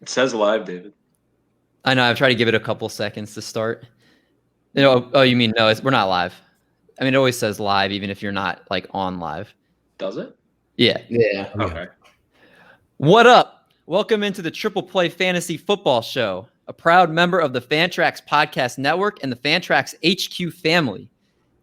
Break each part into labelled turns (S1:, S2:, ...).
S1: It says live, David.
S2: I know. I've tried to give it a couple seconds to start. Oh, you mean no? We're not live. I mean, it always says live, even if you're not like on live.
S1: Does it?
S2: Yeah.
S3: Yeah.
S1: Okay.
S2: What up? Welcome into the Triple Play Fantasy Football Show, a proud member of the Fantrax Podcast Network and the Fantrax HQ family.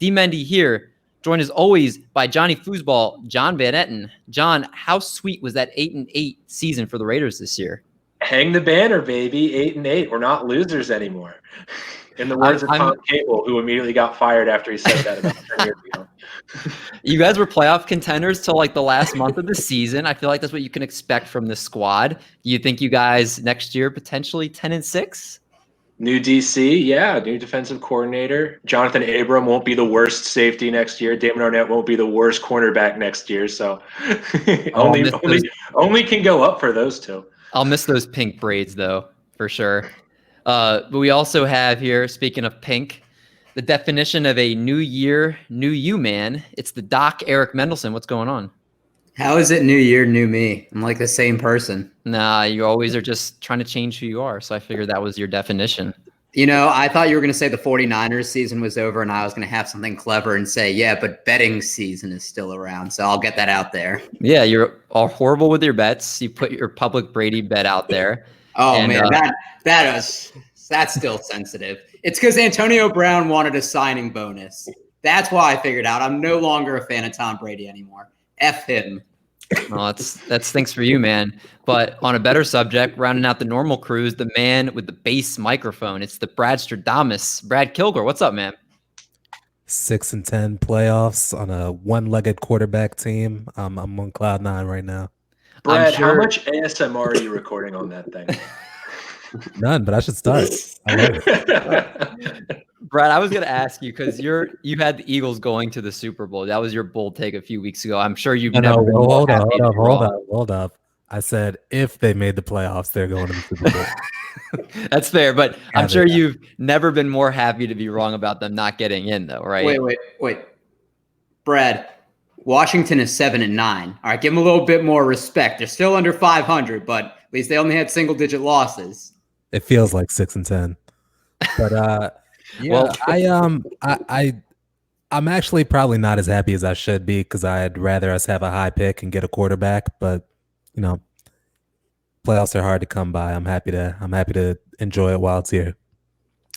S2: GMenJay here, joined as always by Johnny Foosball, John Van Etten. John, how sweet was that 8-8 season for the Raiders this year?
S1: Hang the banner, baby. 8-8. We're not losers anymore. In the words of Tom Cable, who immediately got fired after he said that about 10 years ago.
S2: You guys were playoff contenders till like the last month of the season. I feel like that's what you can expect from this squad. You think you guys next year potentially 10-6?
S1: New DC, yeah, new defensive coordinator. Jonathan Abram won't be the worst safety next year. Damon Arnett won't be the worst cornerback next year. So only can go up for those two.
S2: I'll miss those pink braids though, for sure. But we also have here, speaking of pink, the definition of a new year, new you, man. It's the Doc Eric Mendelson. What's going on?
S3: How is it new year, new me? I'm like the same person.
S2: Nah, you always are just trying to change who you are. So I figured that was your definition.
S3: You know, I thought you were going to say the 49ers season was over and I was going to have something clever and say, yeah, but betting season is still around. So I'll get that out there.
S2: Yeah, you're all horrible with your bets. You put your public Brady bet out there.
S3: Oh, and, man, that's still sensitive. It's because Antonio Brown wanted a signing bonus. That's why I figured out I'm no longer a fan of Tom Brady anymore. F him.
S2: Well, that's thanks for you, man. But on a better subject, rounding out the normal crews, the man with the bass microphone. It's the Brad Stradamus. Brad Kilgore, what's up, man?
S4: 6-10 playoffs on a one-legged quarterback team. I'm on cloud 9 right now.
S1: Brad, how much ASMR are you recording on that thing?
S4: None, but I should start. I love it.
S2: Brad, I was going to ask you because you had the Eagles going to the Super Bowl. That was your bold take a few weeks ago. I'm sure you've never.
S4: Hold up. I said if they made the playoffs, they're going to the Super Bowl.
S2: That's fair, but I'm sure you've never been more happy to be wrong about them not getting in, though, right?
S3: Wait. Brad, Washington is 7-9. All right, give them a little bit more respect. They're still under 500, but at least they only had single-digit losses.
S4: It feels like 6-10, but yeah, well, I'm actually probably not as happy as I should be because I'd rather us have a high pick and get a quarterback. But you know, playoffs are hard to come by. I'm happy to enjoy it while it's here.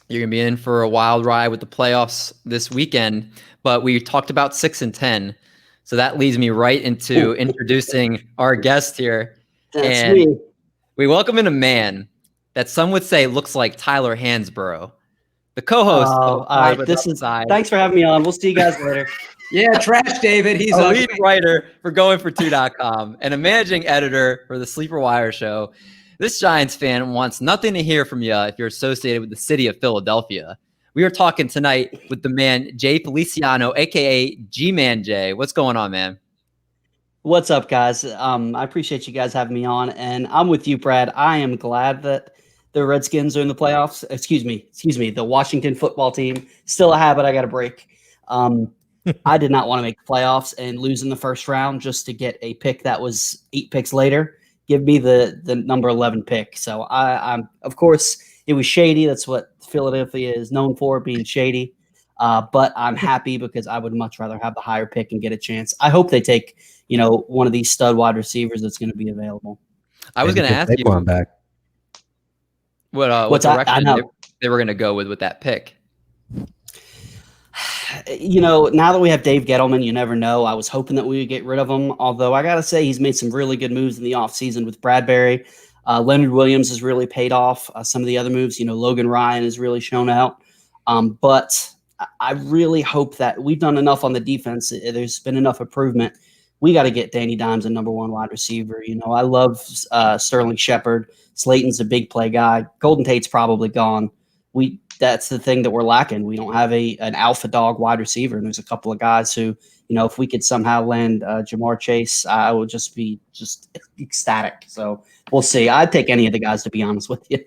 S2: You're gonna be in for a wild ride with the playoffs this weekend. But we talked about 6-10, so that leads me right into introducing our guest here.
S5: That's me.
S2: We welcome in a man that some would say looks like Tyler Hansborough, the co-host.
S5: All right, thanks for having me on. We'll see you guys later.
S3: Yeah, trash David. He's
S2: a lead writer for GoingFor2.com and a managing editor for the Sleeper Wire show. This Giants fan wants nothing to hear from you if you're associated with the city of Philadelphia. We are talking tonight with the man Jay Feliciano, aka GMenJay. What's going on, man?
S5: What's up, guys? I appreciate you guys having me on, and I'm with you, Brad. I am glad that the Redskins are in the playoffs. Excuse me. The Washington football team. Still a habit I got to break. I did not want to make the playoffs and lose in the first round just to get a pick that was 8 picks later. Give me the number 11 pick. So I'm of course it was shady. That's what Philadelphia is known for, being shady. But I'm happy because I would much rather have the higher pick and get a chance. I hope they take, one of these stud wide receivers that's going to be available.
S2: I was going to ask you
S4: back.
S2: What direction they were going to go with that pick.
S5: Now that we have Dave Gettleman, you never know. I was hoping that we would get rid of him, although I got to say he's made some really good moves in the offseason with Bradbury. Leonard Williams has really paid off. Some of the other moves, Logan Ryan has really shown out. But I really hope that we've done enough on the defense. There's been enough improvement. We got to get Danny Dimes a number 1 wide receiver. I love Sterling Shepard. Slayton's a big play guy. Golden Tate's probably gone. That's the thing that we're lacking. We don't have an alpha dog wide receiver. And there's a couple of guys who, if we could somehow land Jamar Chase, I would just be ecstatic. So we'll see. I'd take any of the guys, to be honest with you.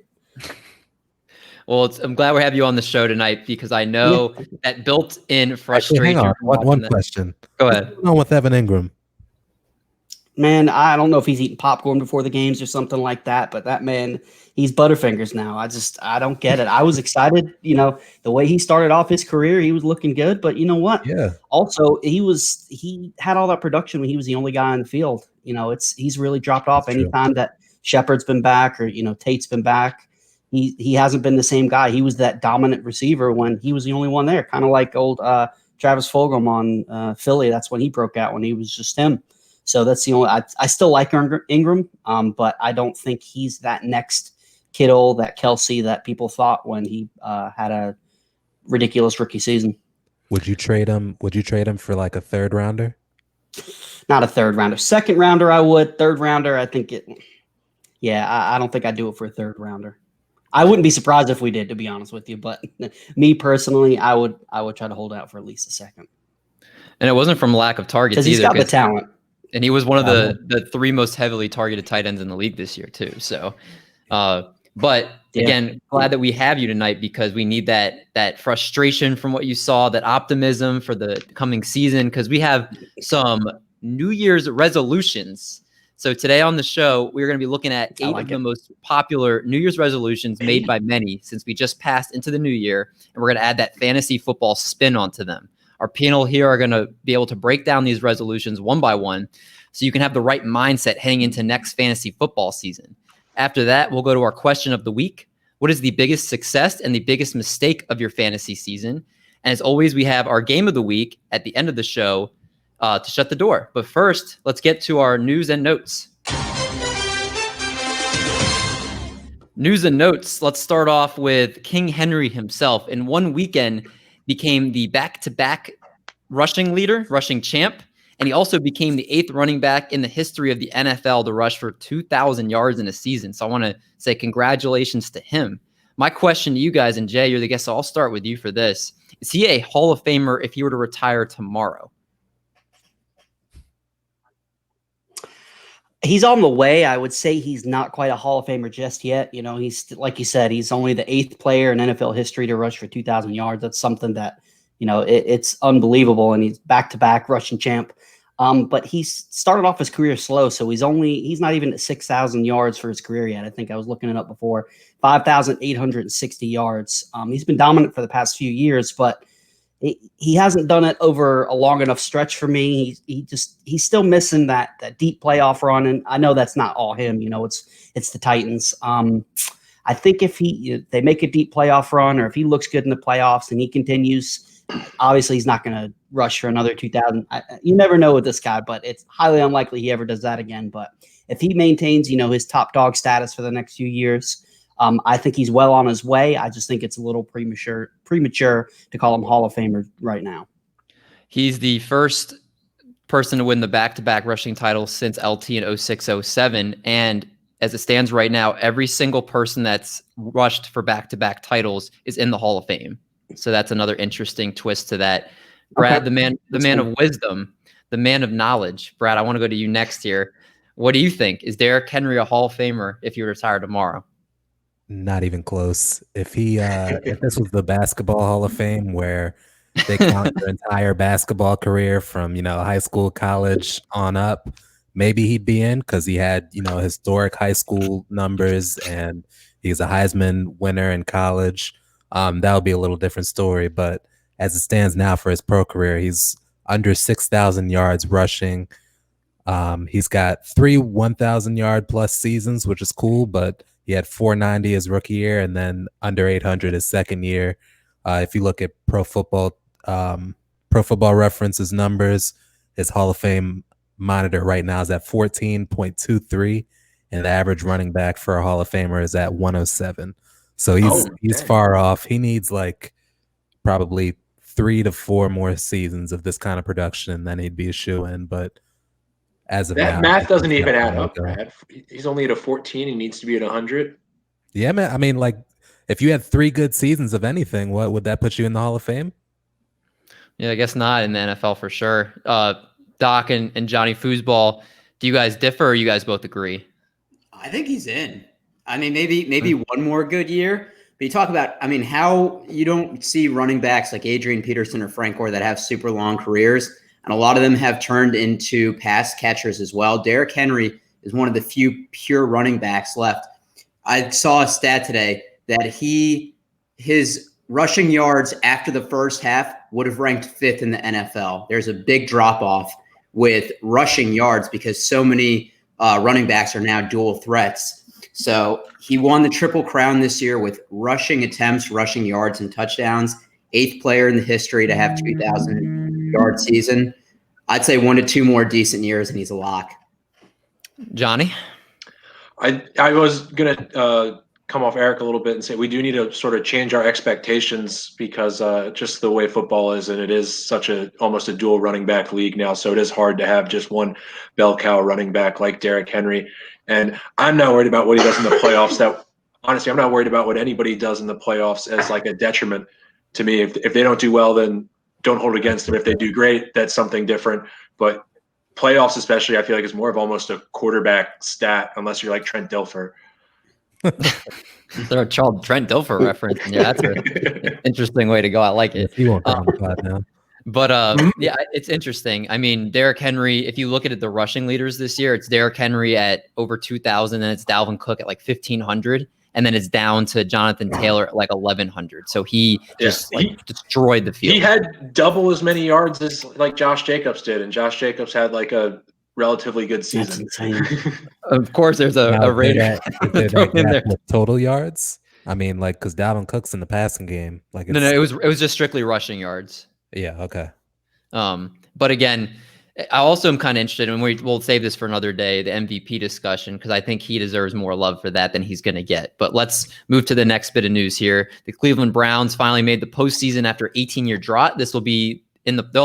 S2: Well, I'm glad we have you on the show tonight because I know that built-in frustration.
S4: Actually, hang on. One question.
S2: Go ahead.
S4: What's going on with Evan Ingram?
S5: man, I don't know if he's eating popcorn before the games or something like that, but that man, he's Butterfingers now. I don't get it. I was excited, the way he started off his career, he was looking good, but you know what?
S4: Yeah.
S5: Also, he had all that production when he was the only guy in the field. He's really dropped off anytime that Shepard's been back or, Tate's been back. He hasn't been the same guy. He was that dominant receiver when he was the only one there, kind of like old Travis Fulgham on Philly. That's when he broke out, when he was just him. So that's the only. I still like Ingram, but I don't think he's that next Kittle, that Kelsey that people thought when he had a ridiculous rookie season.
S4: Would you trade him? Would you trade him for like a third rounder?
S5: Not a third rounder. Second rounder, I would. Third rounder, I think it. Yeah, I don't think I'd do it for a third rounder. I wouldn't be surprised if we did, to be honest with you. But me personally, I would try to hold out for at least a second.
S2: And it wasn't from lack of targets
S5: because he's got the talent.
S2: And he was one of the three most heavily targeted tight ends in the league this year too. So, but again, glad that we have you tonight because we need that frustration from what you saw, that optimism for the coming season, because we have some New Year's resolutions. So today on the show, we're going to be looking at 8 of the most popular New Year's resolutions made by many since we just passed into the new year, and we're going to add that fantasy football spin onto them. Our panel here are going to be able to break down these resolutions one by one so you can have the right mindset heading into next fantasy football season. After that, we'll go to our question of the week. What is the biggest success and the biggest mistake of your fantasy season? And as always, we have our game of the week at the end of the show to shut the door. But first, let's get to our news and notes. News and notes. Let's start off with King Henry himself. In one weekend, became the back-to-back rushing leader, rushing champ, and he also became the 8th running back in the history of the NFL to rush for 2,000 yards in a season. So I want to say congratulations to him. My question to you guys, and Jay, you're the guest, so I'll start with you for this. Is he a Hall of Famer if he were to retire tomorrow?
S5: He's on the way. I would say he's not quite a Hall of Famer just yet. He's, like you said, he's only the 8th player in NFL history to rush for 2,000 yards. That's something that, it's unbelievable. And he's back-to-back rushing champ. But he started off his career slow. So he's not even at 6,000 yards for his career yet. I think I was looking it up before. 5,860 yards. He's been dominant for the past few years, but he hasn't done it over a long enough stretch for me. He's still missing that deep playoff run, and I know that's not all him. It's the Titans. I think if they make a deep playoff run, or if he looks good in the playoffs and he continues, obviously he's not going to rush for another 2,000. You never know with this guy, but it's highly unlikely he ever does that again. But if he maintains, his top dog status for the next few years, I think he's well on his way. I just think it's a little premature to call him Hall of Famer right now.
S2: He's the first person to win the back-to-back rushing title since LT in 06-07. And as it stands right now, every single person that's rushed for back-to-back titles is in the Hall of Fame. So that's another interesting twist to that. Brad, okay. the man of wisdom, the man of knowledge. Brad, I want to go to you next here. What do you think? Is Derrick Henry a Hall of Famer if he retire tomorrow?
S4: Not even close. If this was the Basketball Hall of Fame where they count your entire basketball career from, high school, college on up, maybe he'd be in because he had, historic high school numbers and he's a Heisman winner in college. That would be a little different story. But as it stands now for his pro career, he's under 6,000 yards rushing. He's got 3 1,000-yard plus seasons, which is cool, but he had 490 his rookie year and then under 800 his second year. If you look at Pro Football Reference's numbers, his Hall of Fame monitor right now is at 14.23, and the average running back for a Hall of Famer is at 107. So he's far off. He needs probably 3 to 4 more seasons of this kind of production, and then he'd be a shoo-in. But as of
S1: that
S4: now,
S1: math doesn't even add up, Brad. He's only at a 14. He needs to be at 100.
S4: Yeah, man. I mean, if you had 3 good seasons of anything, what would that put you in the Hall of Fame?
S2: Yeah, I guess not in the NFL for sure. Doc and Johnny Foosball, do you guys differ or you guys both agree?
S3: I think he's in. I mean, maybe one more good year. But you talk about, how you don't see running backs like Adrian Peterson or Frank Gore that have super long careers. and a lot of them have turned into pass catchers as well. Derrick Henry is one of the few pure running backs left. I saw a stat today that his rushing yards after the first half would have ranked 5th in the NFL. There's a big drop-off with rushing yards because so many running backs are now dual threats. So he won the Triple Crown this year with rushing attempts, rushing yards, and touchdowns. 8th player in the history to have 2,000-yard season. I'd say 1 to 2 more decent years, and he's a lock.
S2: Johnny?
S1: I was going to come off Eric a little bit and say we do need to sort of change our expectations because just the way football is, and it is such almost a dual running back league now, so it is hard to have just one bell cow running back like Derrick Henry. And I'm not worried about what he does in the playoffs. Honestly, I'm not worried about what anybody does in the playoffs as like a detriment to me. If they don't do well, then don't hold it against them. If they do great, that's something different. But playoffs especially, I feel like it's more of almost a quarterback stat unless you're like Trent Dilfer.
S2: They're a Trent Dilfer reference. Yeah, that's an interesting way to go. I like it.
S4: He won't come now.
S2: But yeah, it's interesting. I mean, Derrick Henry, if you look at the rushing leaders this year, it's Derrick Henry at over 2,000, and it's Dalvin Cook at like 1,500. And then it's down to Jonathan Taylor at like 1,100. So he just destroyed the field.
S1: He had double as many yards as like Josh Jacobs did, and Josh Jacobs had like a relatively good season.
S5: That's insane.
S2: Of course, there's a Raider
S4: in there. Total yards. I mean, like because Dalvin Cook's in the passing game. Like
S2: no, it was just strictly rushing yards.
S4: Yeah. Okay.
S2: But again, I also am kind of interested, and we'll save this for another day, the MVP discussion, because I think he deserves more love for that than he's going to get. But let's move to the next bit of news here. The Cleveland Browns finally made the postseason after 18-year drought. They'll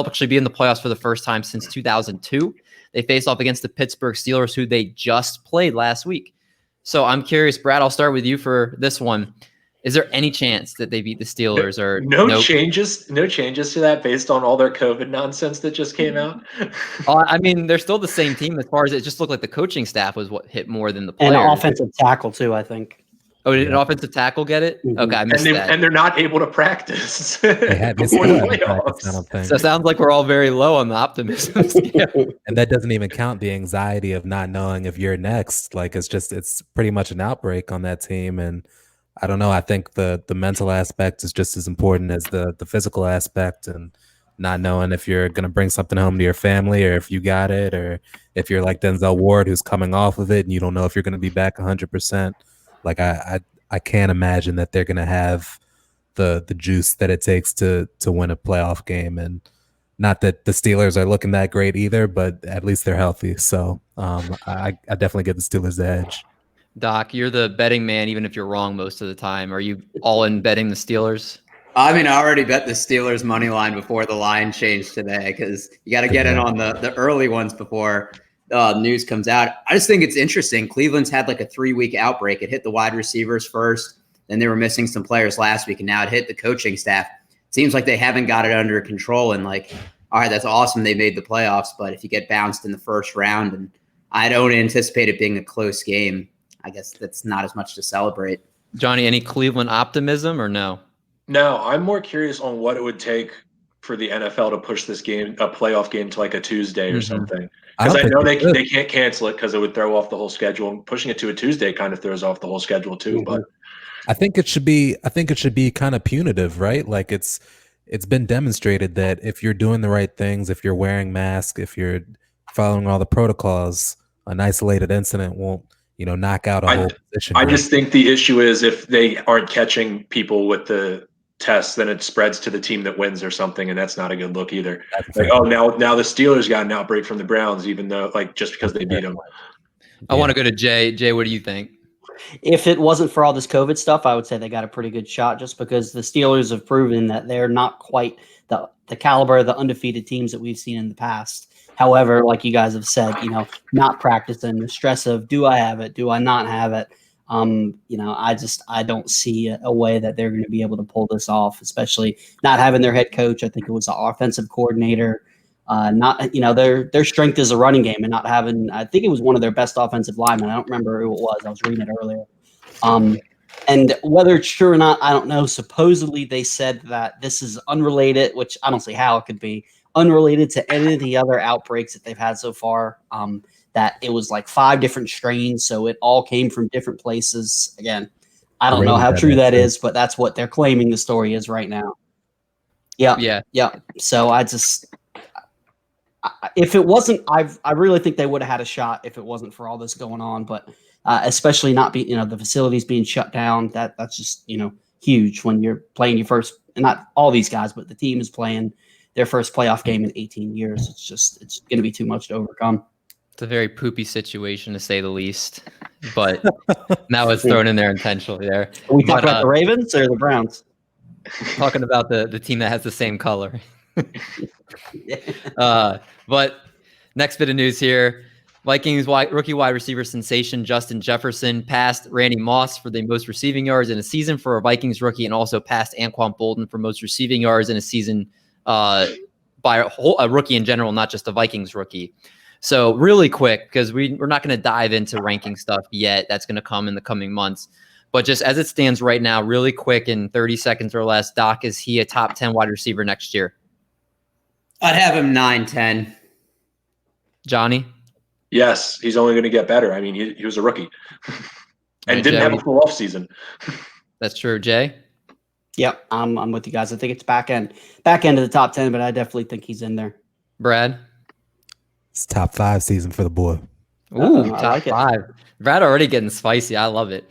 S2: actually be in the playoffs for the first time since 2002. They face off against the Pittsburgh Steelers, who they just played last week. So I'm curious, Brad, I'll start with you for this one. Is there any chance that they beat the Steelers or
S1: no changes to that based on all their COVID nonsense that just came out?
S2: I mean, they're still the same team as far as it just looked like the coaching staff was what hit more than the players.
S5: And an offensive tackle too, I think.
S2: Oh, did an offensive tackle get it?
S5: Mm-hmm.
S2: Okay, I missed that.
S1: And they're not able to practice before
S4: the playoffs.
S2: So it sounds like we're all very low on the optimism scale.
S4: And that doesn't even count the anxiety of not knowing if you're next. Like it's pretty much an outbreak on that team. And I don't know. I think the mental aspect is just as important as the physical aspect, and not knowing if you're going to bring something home to your family or if you got it, or if you're like Denzel Ward, who's coming off of it and you don't know if you're going to be back 100%. Like I can't imagine that they're going to have the juice that it takes to win a playoff game. And not that the Steelers are looking that great either, but at least they're healthy. So I definitely give the Steelers the edge.
S2: Doc, you're the betting man, even if you're wrong most of the time. Are you all in betting the Steelers?
S3: I mean, I already bet the Steelers money line before the line changed today because you got to get in on the early ones before news comes out. I just think it's interesting. Cleveland's had like a 3-week outbreak. It hit the wide receivers first, then they were missing some players last week, and now it hit the coaching staff. It seems like they haven't got it under control. And like, all right, that's awesome. They made the playoffs, but if you get bounced in the first round, and I don't anticipate it being a close game, I guess that's not as much to celebrate.
S2: Johnny, any Cleveland optimism or no?
S1: No, I'm more curious on what it would take for the NFL to push this game, a playoff game, to like a Tuesday or something. Because I know they can't cancel it because it would throw off the whole schedule. And pushing it to a Tuesday kind of throws off the whole schedule too. But
S4: I think it should be kind of punitive, right? Like it's been demonstrated that if you're doing the right things, if you're wearing masks, if you're following all the protocols, an isolated incident won't knock out a whole position.
S1: I just think the issue is if they aren't catching people with the tests, then it spreads to the team that wins or something, and that's not a good look either. Like, now the Steelers got an outbreak from the Browns, even though just because they beat them.
S2: I want to go to Jay. Jay, what do you think?
S5: If it wasn't for all this COVID stuff, I would say they got a pretty good shot, just because the Steelers have proven that they're not quite the caliber of the undefeated teams that we've seen in the past. However, like you guys have said, not practicing, the stress of, do I have it? Do I not have it? I don't see a way that they're going to be able to pull this off, especially not having their head coach. I think it was the offensive coordinator. Their strength is a running game, and not having, I think it was one of their best offensive linemen. I don't remember who it was. I was reading it earlier. And whether it's true or not, I don't know. Supposedly they said that this is unrelated, which I don't see how it could be, unrelated to any of the other outbreaks that they've had so far. That it was like 5 different strains, so it all came from different places. Again, I don't know how true that is, but that's what they're claiming the story is right now. Yeah. So if it wasn't, I really think they would have had a shot if it wasn't for all this going on. But especially not be, the facilities being shut down. That's just huge when you're playing your first. And not all these guys, but the team is playing their first playoff game in 18 years. It's going to be too much to overcome.
S2: It's a very poopy situation, to say the least. But now it's thrown in there intentionally there.
S5: Are we talking about the Ravens or the Browns?
S2: Talking about the team that has the same color. But next bit of news here. Vikings rookie wide receiver sensation Justin Jefferson passed Randy Moss for the most receiving yards in a season for a Vikings rookie, and also passed Anquan Bolden for most receiving yards in a season by a rookie in general, not just a Vikings rookie. So really quick, because we're not going to dive into ranking stuff yet. That's going to come in the coming months. But just as it stands right now, really quick in 30 seconds or less, Doc, is he a top 10 wide receiver next year?
S3: I'd have him 9-10.
S2: Johnny?
S1: Yes, he's only going to get better. I mean, he was a rookie and didn't have a full off season.
S2: That's true. Jay?
S5: Yep, I'm with you guys. I think it's back end of the top 10, but I definitely think he's in there.
S2: Brad?
S4: It's top 5 season for the boy.
S2: Ooh, top 5. Brad already getting spicy. I love it.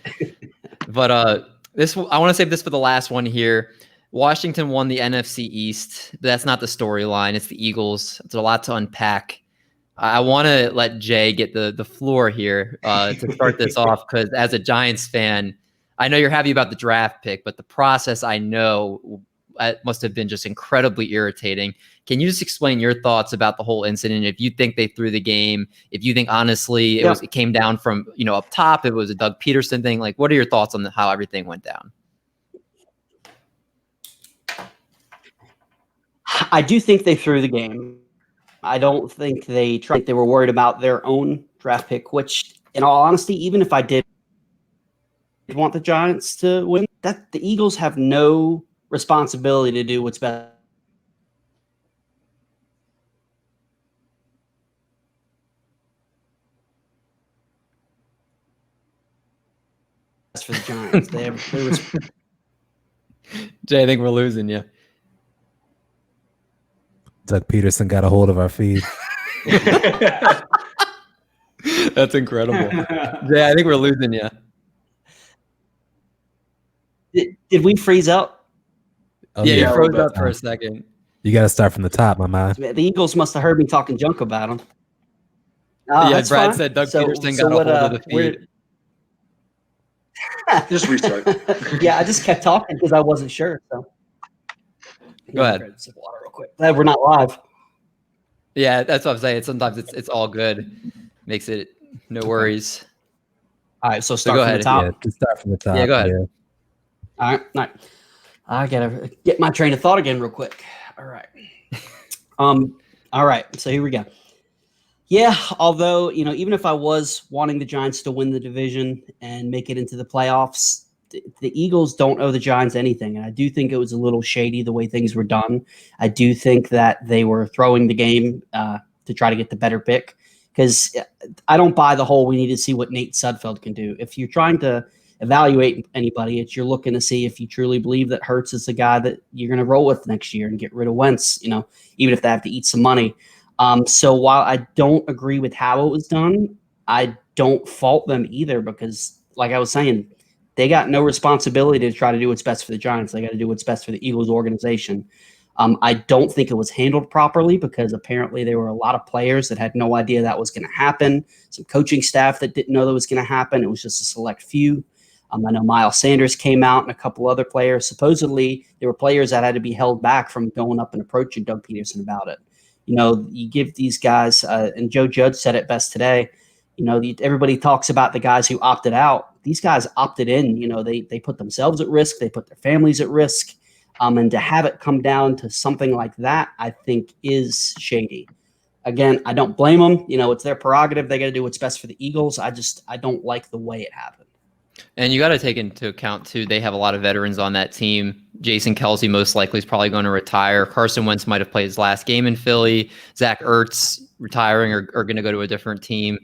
S2: But I want to save this for the last one here. Washington won the NFC East. That's not the storyline. It's the Eagles. It's a lot to unpack. I want to let Jay get the floor here to start this off, because as a Giants fan, I know you're happy about the draft pick, but the process, I know, must have been just incredibly irritating. Can you just explain your thoughts about the whole incident? If you think they threw the game, if you think honestly it came down from up top, it was a Doug Peterson thing. Like, what are your thoughts on how everything went down?
S5: I do think they threw the game. I don't think they were worried about their own draft pick, which, in all honesty, even if I did want the Giants to win, that the Eagles have no responsibility to do what's best for the Giants.
S2: Jay, I think we're losing you.
S4: Doug Peterson got a hold of our feed.
S2: That's incredible. Jay, I think we're losing you.
S5: Did we freeze up?
S2: You froze up for a second.
S4: You got to start from the top, my man.
S5: The Eagles must have heard me talking junk about them.
S2: Brad said Doug Peterson got a hold of the feed.
S1: Just restart.
S5: Yeah, I just kept talking because I wasn't sure. So
S2: go ahead.
S5: Water real quick. Glad we're not live.
S2: Yeah, that's what I'm saying. Sometimes it's all good. Makes it no worries.
S5: All right, so start
S2: go
S5: from
S2: ahead.
S5: the top.
S4: Yeah, just start from the top.
S2: Yeah, go ahead.
S4: Yeah.
S5: All right. I gotta get my train of thought again real quick. All right. All right. So here we go. Yeah, although, even if I was wanting the Giants to win the division and make it into the playoffs, the Eagles don't owe the Giants anything. And I do think it was a little shady the way things were done. I do think that they were throwing the game to try to get the better pick, because I don't buy the whole we need to see what Nate Sudfeld can do. If you're trying to evaluate anybody, you're looking to see if you truly believe that Hurts is the guy that you're going to roll with next year and get rid of Wentz, even if they have to eat some money. So while I don't agree with how it was done, I don't fault them either, because like I was saying, they got no responsibility to try to do what's best for the Giants. They got to do what's best for the Eagles organization. I don't think it was handled properly, because apparently there were a lot of players that had no idea that was going to happen. Some coaching staff that didn't know that was going to happen. It was just a select few. I know Miles Sanders came out and a couple other players. Supposedly there were players that had to be held back from going up and approaching Doug Peterson about it. You give these guys, and Joe Judge said it best today, everybody talks about the guys who opted out. These guys opted in. They put themselves at risk. They put their families at risk. And to have it come down to something like that, I think is shady. Again, I don't blame them. It's their prerogative. They got to do what's best for the Eagles. I don't like the way it happened.
S2: And you got to take into account, too, they have a lot of veterans on that team. Jason Kelce most likely is probably going to retire. Carson Wentz might have played his last game in Philly. Zach Ertz retiring or going to go to a different team.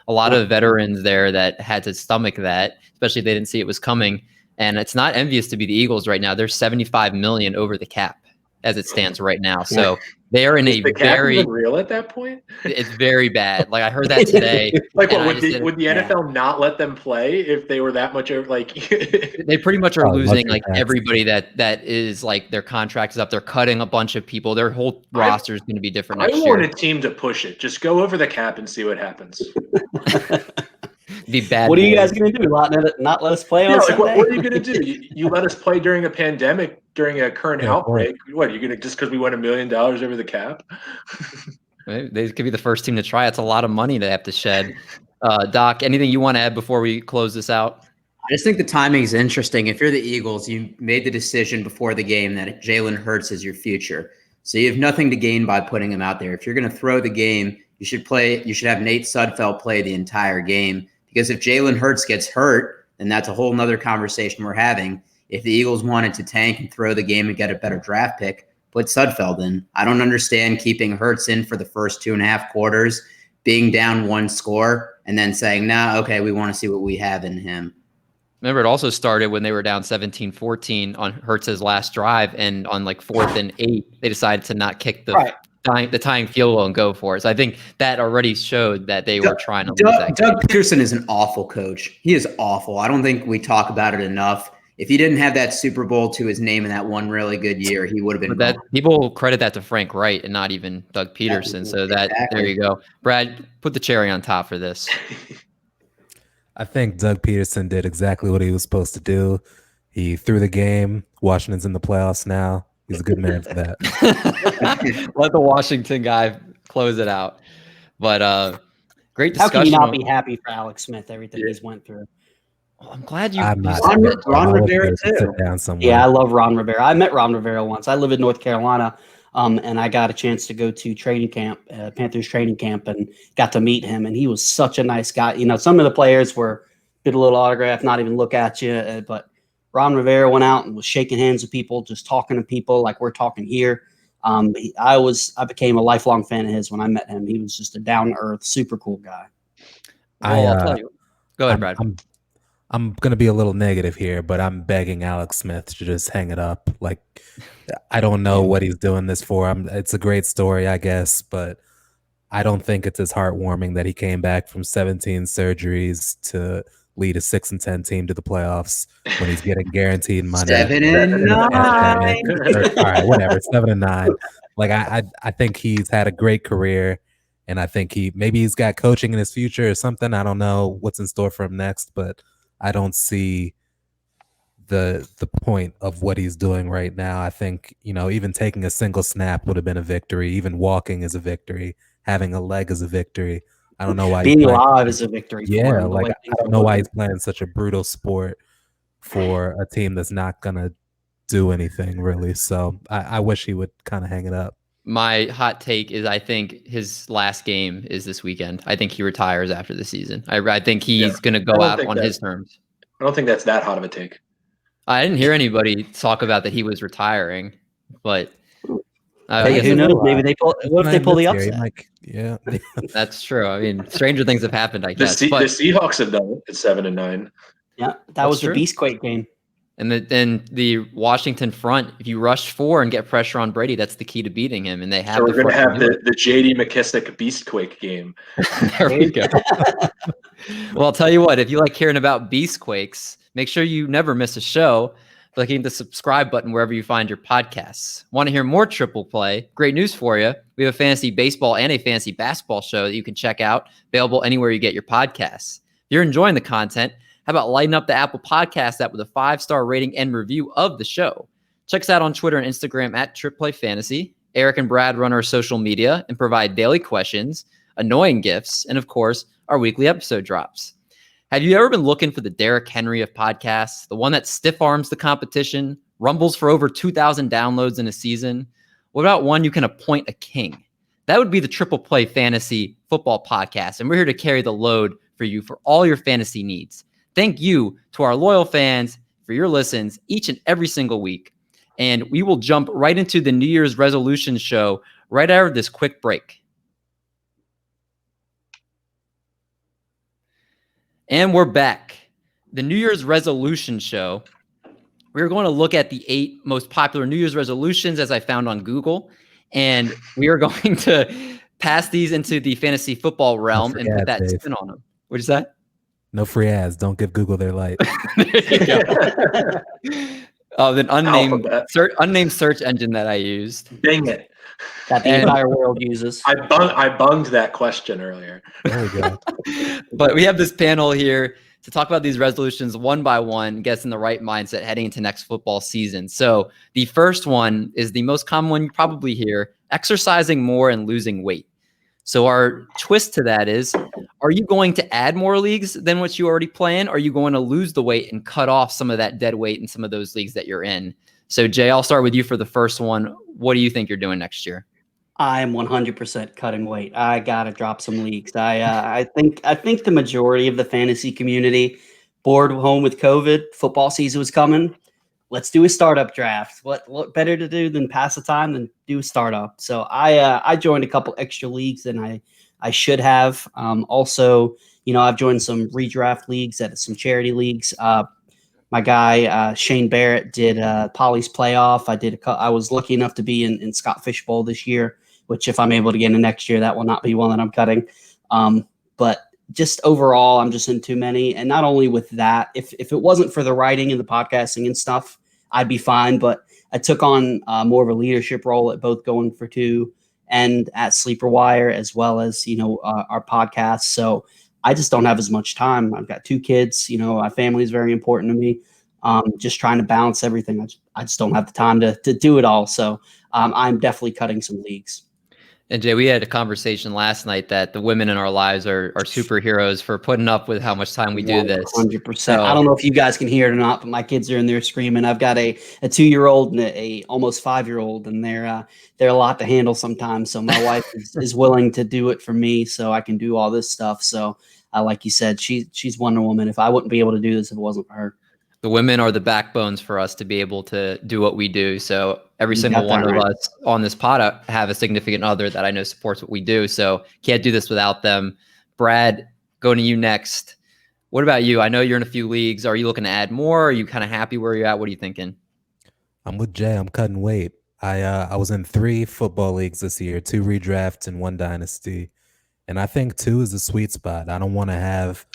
S2: A lot of veterans there that had to stomach that, especially if they didn't see it was coming. And it's not envious to be the Eagles right now. They're $75 million over the cap as it stands right now. So they're in a very
S1: real at that point.
S2: It's very bad. Like I heard that today.
S1: Would the NFL not let them play if they were that much over? Like
S2: they pretty much are losing like everybody that is like their contract is up. They're cutting a bunch of people. Their whole roster is going to be different next year.
S1: I want a team to push it. Just go over the cap and see what happens.
S2: Be bad.
S5: What are you guys going to do? Not let us play on Sunday?
S1: What are you going to do? You let us play during a pandemic, during a current outbreak. What are you going to just because we won $1 million over the cap?
S2: They could be the first team to try. It's a lot of money to have to shed. Doc, anything you want to add before we close this out?
S3: I just think the timing is interesting. If you're the Eagles, you made the decision before the game that Jalen Hurts is your future. So you have nothing to gain by putting him out there. If you're going to throw the game, you should have Nate Sudfeld play the entire game. Because if Jalen Hurts gets hurt, then that's a whole nother conversation we're having. If the Eagles wanted to tank and throw the game and get a better draft pick, put Sudfeld in. I don't understand keeping Hurts in for the first 2.5 quarters, being down 1 score, and then saying, okay, we want to see what we have in him.
S2: Remember, it also started when they were down 17-14 on Hurts' last drive, and on like 4th and 8, they decided to not kick the tying field goal and go for it. So I think that already showed that they were trying to lose that game.
S3: Doug Peterson is an awful coach. He is awful. I don't think we talk about it enough. If he didn't have that Super Bowl to his name in that one really good year, he would have been.
S2: That people credit that to Frank Wright and not even Doug Peterson. So there you go. Brad, put the cherry on top for this.
S4: I think Doug Peterson did exactly what he was supposed to do. He threw the game. Washington's in the playoffs now. He's a good man for that.
S2: Let the Washington guy close it out. But great discussion.
S5: How can you not be happy for Alex Smith, everything he's went through?
S2: Well, I'm glad you
S3: Ron Rivera too.
S5: Yeah, I love Ron Rivera. I met Ron Rivera once. I live in North Carolina, and I got a chance to go to training camp, Panthers training camp, and got to meet him. And he was such a nice guy. You know, some of the players did a little autograph, not even look at you, but Ron Rivera went out and was shaking hands with people, just talking to people like we're talking here. I became a lifelong fan of his when I met him. He was just a down-to-earth, super cool guy.
S2: I'll tell you. Go ahead, Brad.
S4: I'm going to be a little negative here, but I'm begging Alex Smith to just hang it up. Like, I don't know what he's doing this for. It's a great story, I guess, but I don't think it's as heartwarming that he came back from 17 surgeries to lead a 6-10 team to the playoffs when he's getting guaranteed money.
S3: 7-9.
S4: All right, whatever. 7-9. Like I think he's had a great career, and I think he's got coaching in his future or something. I don't know what's in store for him next, but I don't see the point of what he's doing right now. I think, even taking a single snap would have been a victory. Even walking is a victory. Having a leg is a victory. I don't know why
S5: being alive is a victory.
S4: Yeah, like I don't know why he's playing such a brutal sport for a team that's not gonna do anything really. So I wish he would kind of hang it up.
S2: My hot take is I think his last game is this weekend. I think he retires after the season. I think he's going to go out on his terms.
S1: I don't think that's that hot of a take.
S2: I didn't hear anybody talk about that he was retiring, but
S5: who knows? Maybe what if they pull the upset?
S4: Yeah,
S2: that's true. I mean, stranger things have happened, I guess.
S1: The Seahawks have done it at 7-9.
S5: Yeah, that was the Beastquake game.
S2: And then the Washington front, if you rush 4 and get pressure on Brady, that's the key to beating him. And they have.
S1: So we're going to have the J.D. McKissick Beastquake game.
S2: There we go. Well, I'll tell you what. If you like hearing about Beastquakes, make sure you never miss a show. Clicking the subscribe button wherever you find your podcasts. Want to hear more Triple Play? Great news for you. We have a fantasy baseball and a fantasy basketball show that you can check out, available anywhere you get your podcasts. If you're enjoying the content, how about lighting up the Apple Podcast app with a 5-star rating and review of the show? Check us out on Twitter and Instagram at TripPlayFantasy. Eric and Brad run our social media and provide daily questions, annoying gifts, and of course, our weekly episode drops. Have you ever been looking for the Derrick Henry of podcasts, the one that stiff arms the competition, rumbles for over 2,000 downloads in a season? What about one you can appoint a king? That would be the Triple Play Fantasy Football Podcast, and we're here to carry the load for you for all your fantasy needs. thank you to our loyal fans for your listens each and every single week. And we will jump right into the New Year's resolution show right after this quick break. And we're back. The New Year's resolution show. We're going to look at the 8 most popular New Year's resolutions as I found on Google. And we are going to pass these into the fantasy football realm and put that spin on them. What'd you say?
S4: No free ads. Don't give Google their light.
S2: There you go. The unnamed search engine that I used.
S1: Dang it.
S5: That the entire world uses.
S1: I bunged that question earlier.
S4: There we go.
S2: But we have this panel here to talk about these resolutions one by one, get us in the right mindset heading into next football season. So the first one is the most common one you probably hear, exercising more and losing weight. So our twist to that is, are you going to add more leagues than what you already plan? Or are you going to lose the weight and cut off some of that dead weight in some of those leagues that you're in? So Jay, I'll start with you for the first one. What do you think you're doing next year?
S5: I'm 100% cutting weight. I gotta drop some leagues. I think the majority of the fantasy community bored home with COVID. Football season was coming. Let's do a startup draft. What better to do than pass the time than do a startup? So I joined a couple extra leagues than I should have. Also, I've joined some redraft leagues at some charity leagues. My guy Shane Barrett did Polly's playoff. I was lucky enough to be in Scott Fish Bowl this year, which if I'm able to get in next year, that will not be one that I'm cutting. But just overall, I'm just in too many. And not only with that, if it wasn't for the writing and the podcasting and stuff, I'd be fine. But I took on more of a leadership role at both Going for Two and at Sleeper Wire, as well as, our podcast. So I just don't have as much time. I've got 2 kids, my family is very important to me. Just trying to balance everything. I just don't have the time to do it all. So I'm definitely cutting some leagues.
S2: And Jay, we had a conversation last night that the women in our lives are superheroes for putting up with how much time we do this.
S5: 100%.
S2: So,
S5: I don't know if you guys can hear it or not, but my kids are in there screaming. I've got a 2-year-old and a almost 5-year-old, and they're a lot to handle sometimes. So my wife is willing to do it for me so I can do all this stuff. So like you said, she's Wonder Woman. If I wouldn't be able to do this if it wasn't for her.
S2: The women are the backbones for us to be able to do what we do. So every single one of us on this pod have a significant other that I know supports what we do. So can't do this without them. Brad, going to you next. What about you? I know you're in a few leagues. Are you looking to add more? Are you kind of happy where you're at? What are you thinking?
S4: I'm with Jay. I'm cutting weight. I was in 3 football leagues this year, 2 redrafts and 1 dynasty. And I think 2 is a sweet spot. I don't want to have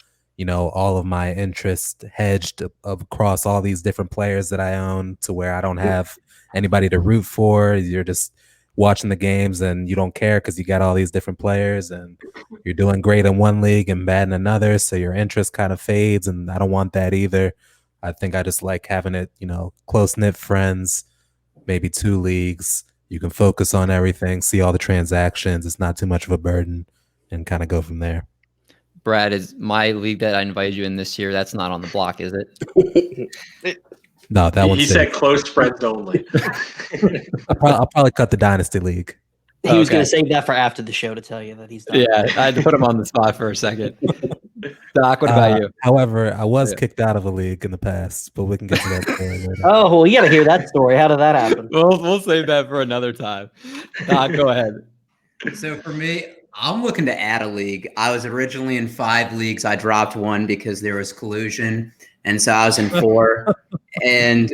S4: all of my interest hedged across all these different players that I own to where I don't have anybody to root for. You're just watching the games and you don't care because you got all these different players and you're doing great in one league and bad in another. So your interest kind of fades, and I don't want that either. I think I just like having it, close-knit friends, maybe 2 leagues. You can focus on everything, see all the transactions. It's not too much of a burden and kind of go from there.
S2: Brad, is my league that I invited you in this year, that's not on the block, is it?
S4: No, that one.
S1: He said close friends only.
S4: I'll probably cut the Dynasty League.
S5: He was going to save that for after the show to tell you that he's done.
S2: Yeah, I had to put him on the spot for a second. Doc, what about you?
S4: However, I was kicked out of a league in the past, but we can get to that story later.
S5: Oh, well, you got to hear that story. How did that happen?
S2: We'll save that for another time. Doc, go ahead.
S3: So for me, I'm looking to add a league. I was originally in 5 leagues. I dropped 1 because there was collusion, and so I was in 4. and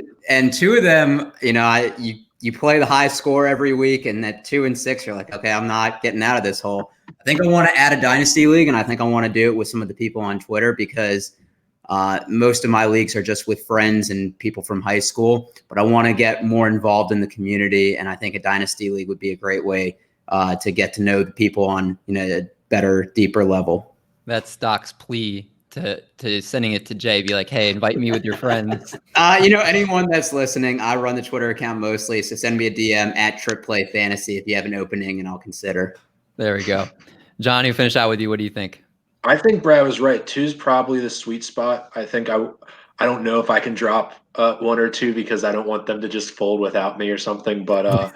S3: 2 of them, you play the high score every week, and at 2 and 6, you're like, okay, I'm not getting out of this hole. I think I want to add a dynasty league, and I think I want to do it with some of the people on Twitter because most of my leagues are just with friends and people from high school. But I want to get more involved in the community, and I think a dynasty league would be a great way to get to know the people on a better, deeper level.
S2: That's Doc's plea to sending it to Jay. Be like, hey, invite me with your friends.
S3: Anyone that's listening, I run the Twitter account mostly, so send me a DM at TripPlayFantasy if you have an opening, and I'll consider.
S2: There we go. Johnny, we'll finish out with you. What do you think?
S1: I think Brad was right. 2 is probably the sweet spot. I think I don't know if I can drop 1 or 2 because I don't want them to just fold without me or something. But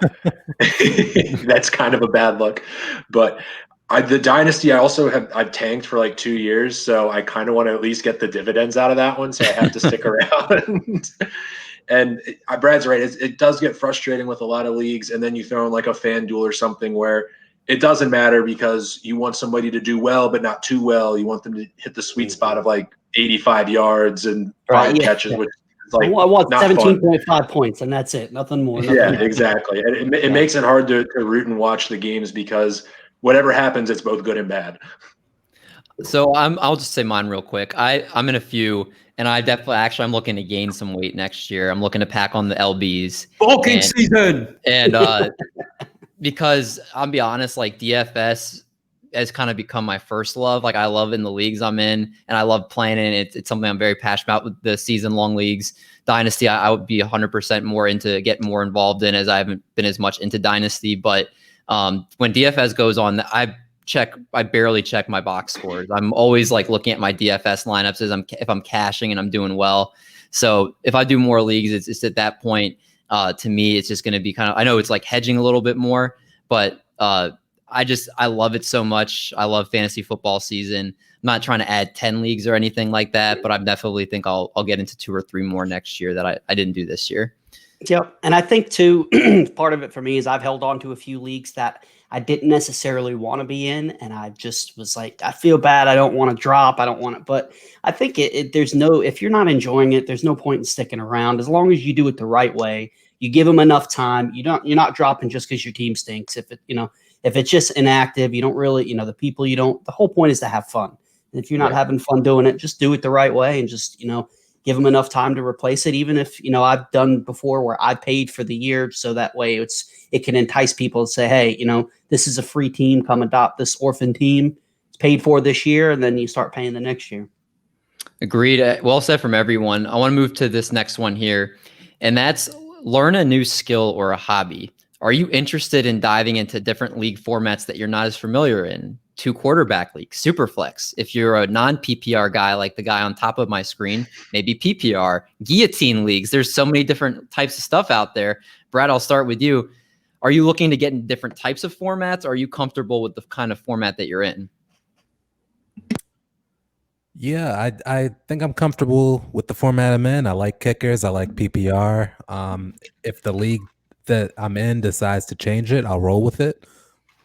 S1: that's kind of a bad look. But The dynasty, I've tanked for like 2 years, so I kind of want to at least get the dividends out of that one. So I have to stick around. And Brad's right. It does get frustrating with a lot of leagues, and then you throw in like a FanDuel or something where it doesn't matter because you want somebody to do well, but not too well. You want them to hit the sweet spot of like 85 yards and 5 catches, which is like
S5: I want 17.5 points, and that's it. Nothing more.
S1: Yeah, exactly. And it makes it hard to root and watch the games because whatever happens, it's both good and bad.
S2: So I'll just say mine real quick. I'm in a few, and I'm looking to gain some weight next year. I'm looking to pack on the LBs.
S3: Bulking season.
S2: And because I'll be honest, like DFS has kind of become my first love. Like I love in the leagues I'm in, and I love playing in it. It's something I'm very passionate about with the season-long leagues. Dynasty, I would be 100% more into getting more involved in, as I haven't been as much into Dynasty. But when DFS goes on, I barely check my box scores. I'm always like looking at my DFS lineups if I'm cashing and I'm doing well. So if I do more leagues, it's at that point, to me, it's just going to be kind of, I know it's like hedging a little bit more, but I love it so much. I love fantasy football season. I'm not trying to add 10 leagues or anything like that, but I definitely think I'll get into 2 or 3 more next year that I didn't do this year.
S5: Yep. And I think too, part of it for me is I've held on to a few leagues that I didn't necessarily want to be in. And I just was like, I feel bad. I don't want to drop. I don't want to, but I think if you're not enjoying it, there's no point in sticking around. As long as you do it the right way, you give them enough time. You're not dropping just because your team stinks. If it's just inactive, you don't really, the whole point is to have fun. And if you're not having fun doing it, just do it the right way and just, give them enough time to replace it. Even if, I've done before where I paid for the year. So that way it can entice people to say, hey, this is a free team. Come adopt this orphan team. It's paid for this year. And then you start paying the next year.
S2: Agreed. Well said from everyone. I want to move to this next one here, and that's learn a new skill or a hobby. Are you interested in diving into different league formats that you're not as familiar in? 2 quarterback league, super flex. If you're a non-PPR guy, like the guy on top of my screen, maybe PPR, guillotine leagues. There's so many different types of stuff out there. Brad, I'll start with you. Are you looking to get in different types of formats? Or are you comfortable with the kind of format that you're in?
S4: Yeah, I think I'm comfortable with the format I'm in. I like kickers. I like PPR. If the league that I'm in decides to change it, I'll roll with it.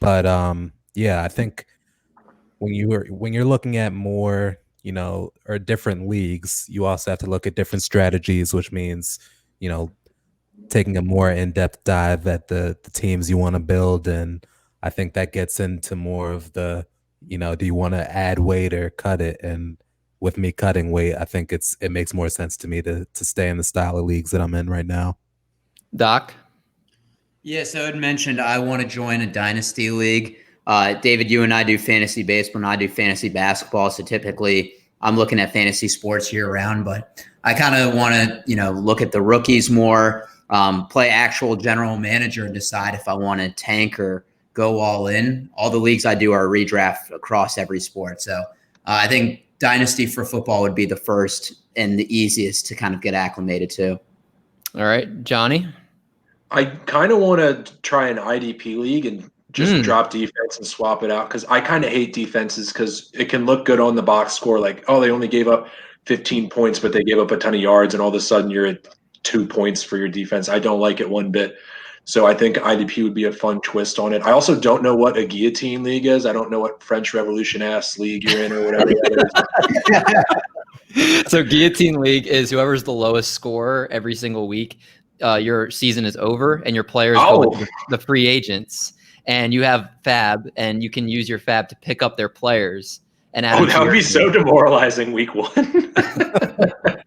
S4: But yeah, I think when you're looking at more, or different leagues, you also have to look at different strategies, which means, taking a more in-depth dive at the teams you want to build. And I think that gets into more of the, do you want to add weight or cut it? And with me cutting weight, I think it makes more sense to me to stay in the style of leagues that I'm in right now.
S2: Doc?
S3: Yeah, so I had mentioned I want to join a dynasty league. David, you and I do fantasy baseball and I do fantasy basketball. So typically I'm looking at fantasy sports year round, but I kind of want to, look at the rookies more, play actual general manager and decide if I want to tank or go all in. All the leagues I do are redraft across every sport. So I think dynasty for football would be the first and the easiest to kind of get acclimated to.
S2: All right, Johnny?
S1: I kind of want to try an IDP league and just drop defense and swap it out, because I kind of hate defenses because it can look good on the box score. Like, oh, they only gave up 15 points, but they gave up a ton of yards, and all of a sudden you're at 2 points for your defense. I don't like it one bit. So I think IDP would be a fun twist on it. I also don't know what a guillotine league is. I don't know what French Revolution ass league you're in or whatever that
S2: is. So guillotine league is whoever's the lowest scorer every single week. Your season is over and your players go with the free agents. And you have Fab, and you can use your Fab to pick up their players. And
S1: that would be so demoralizing week 1.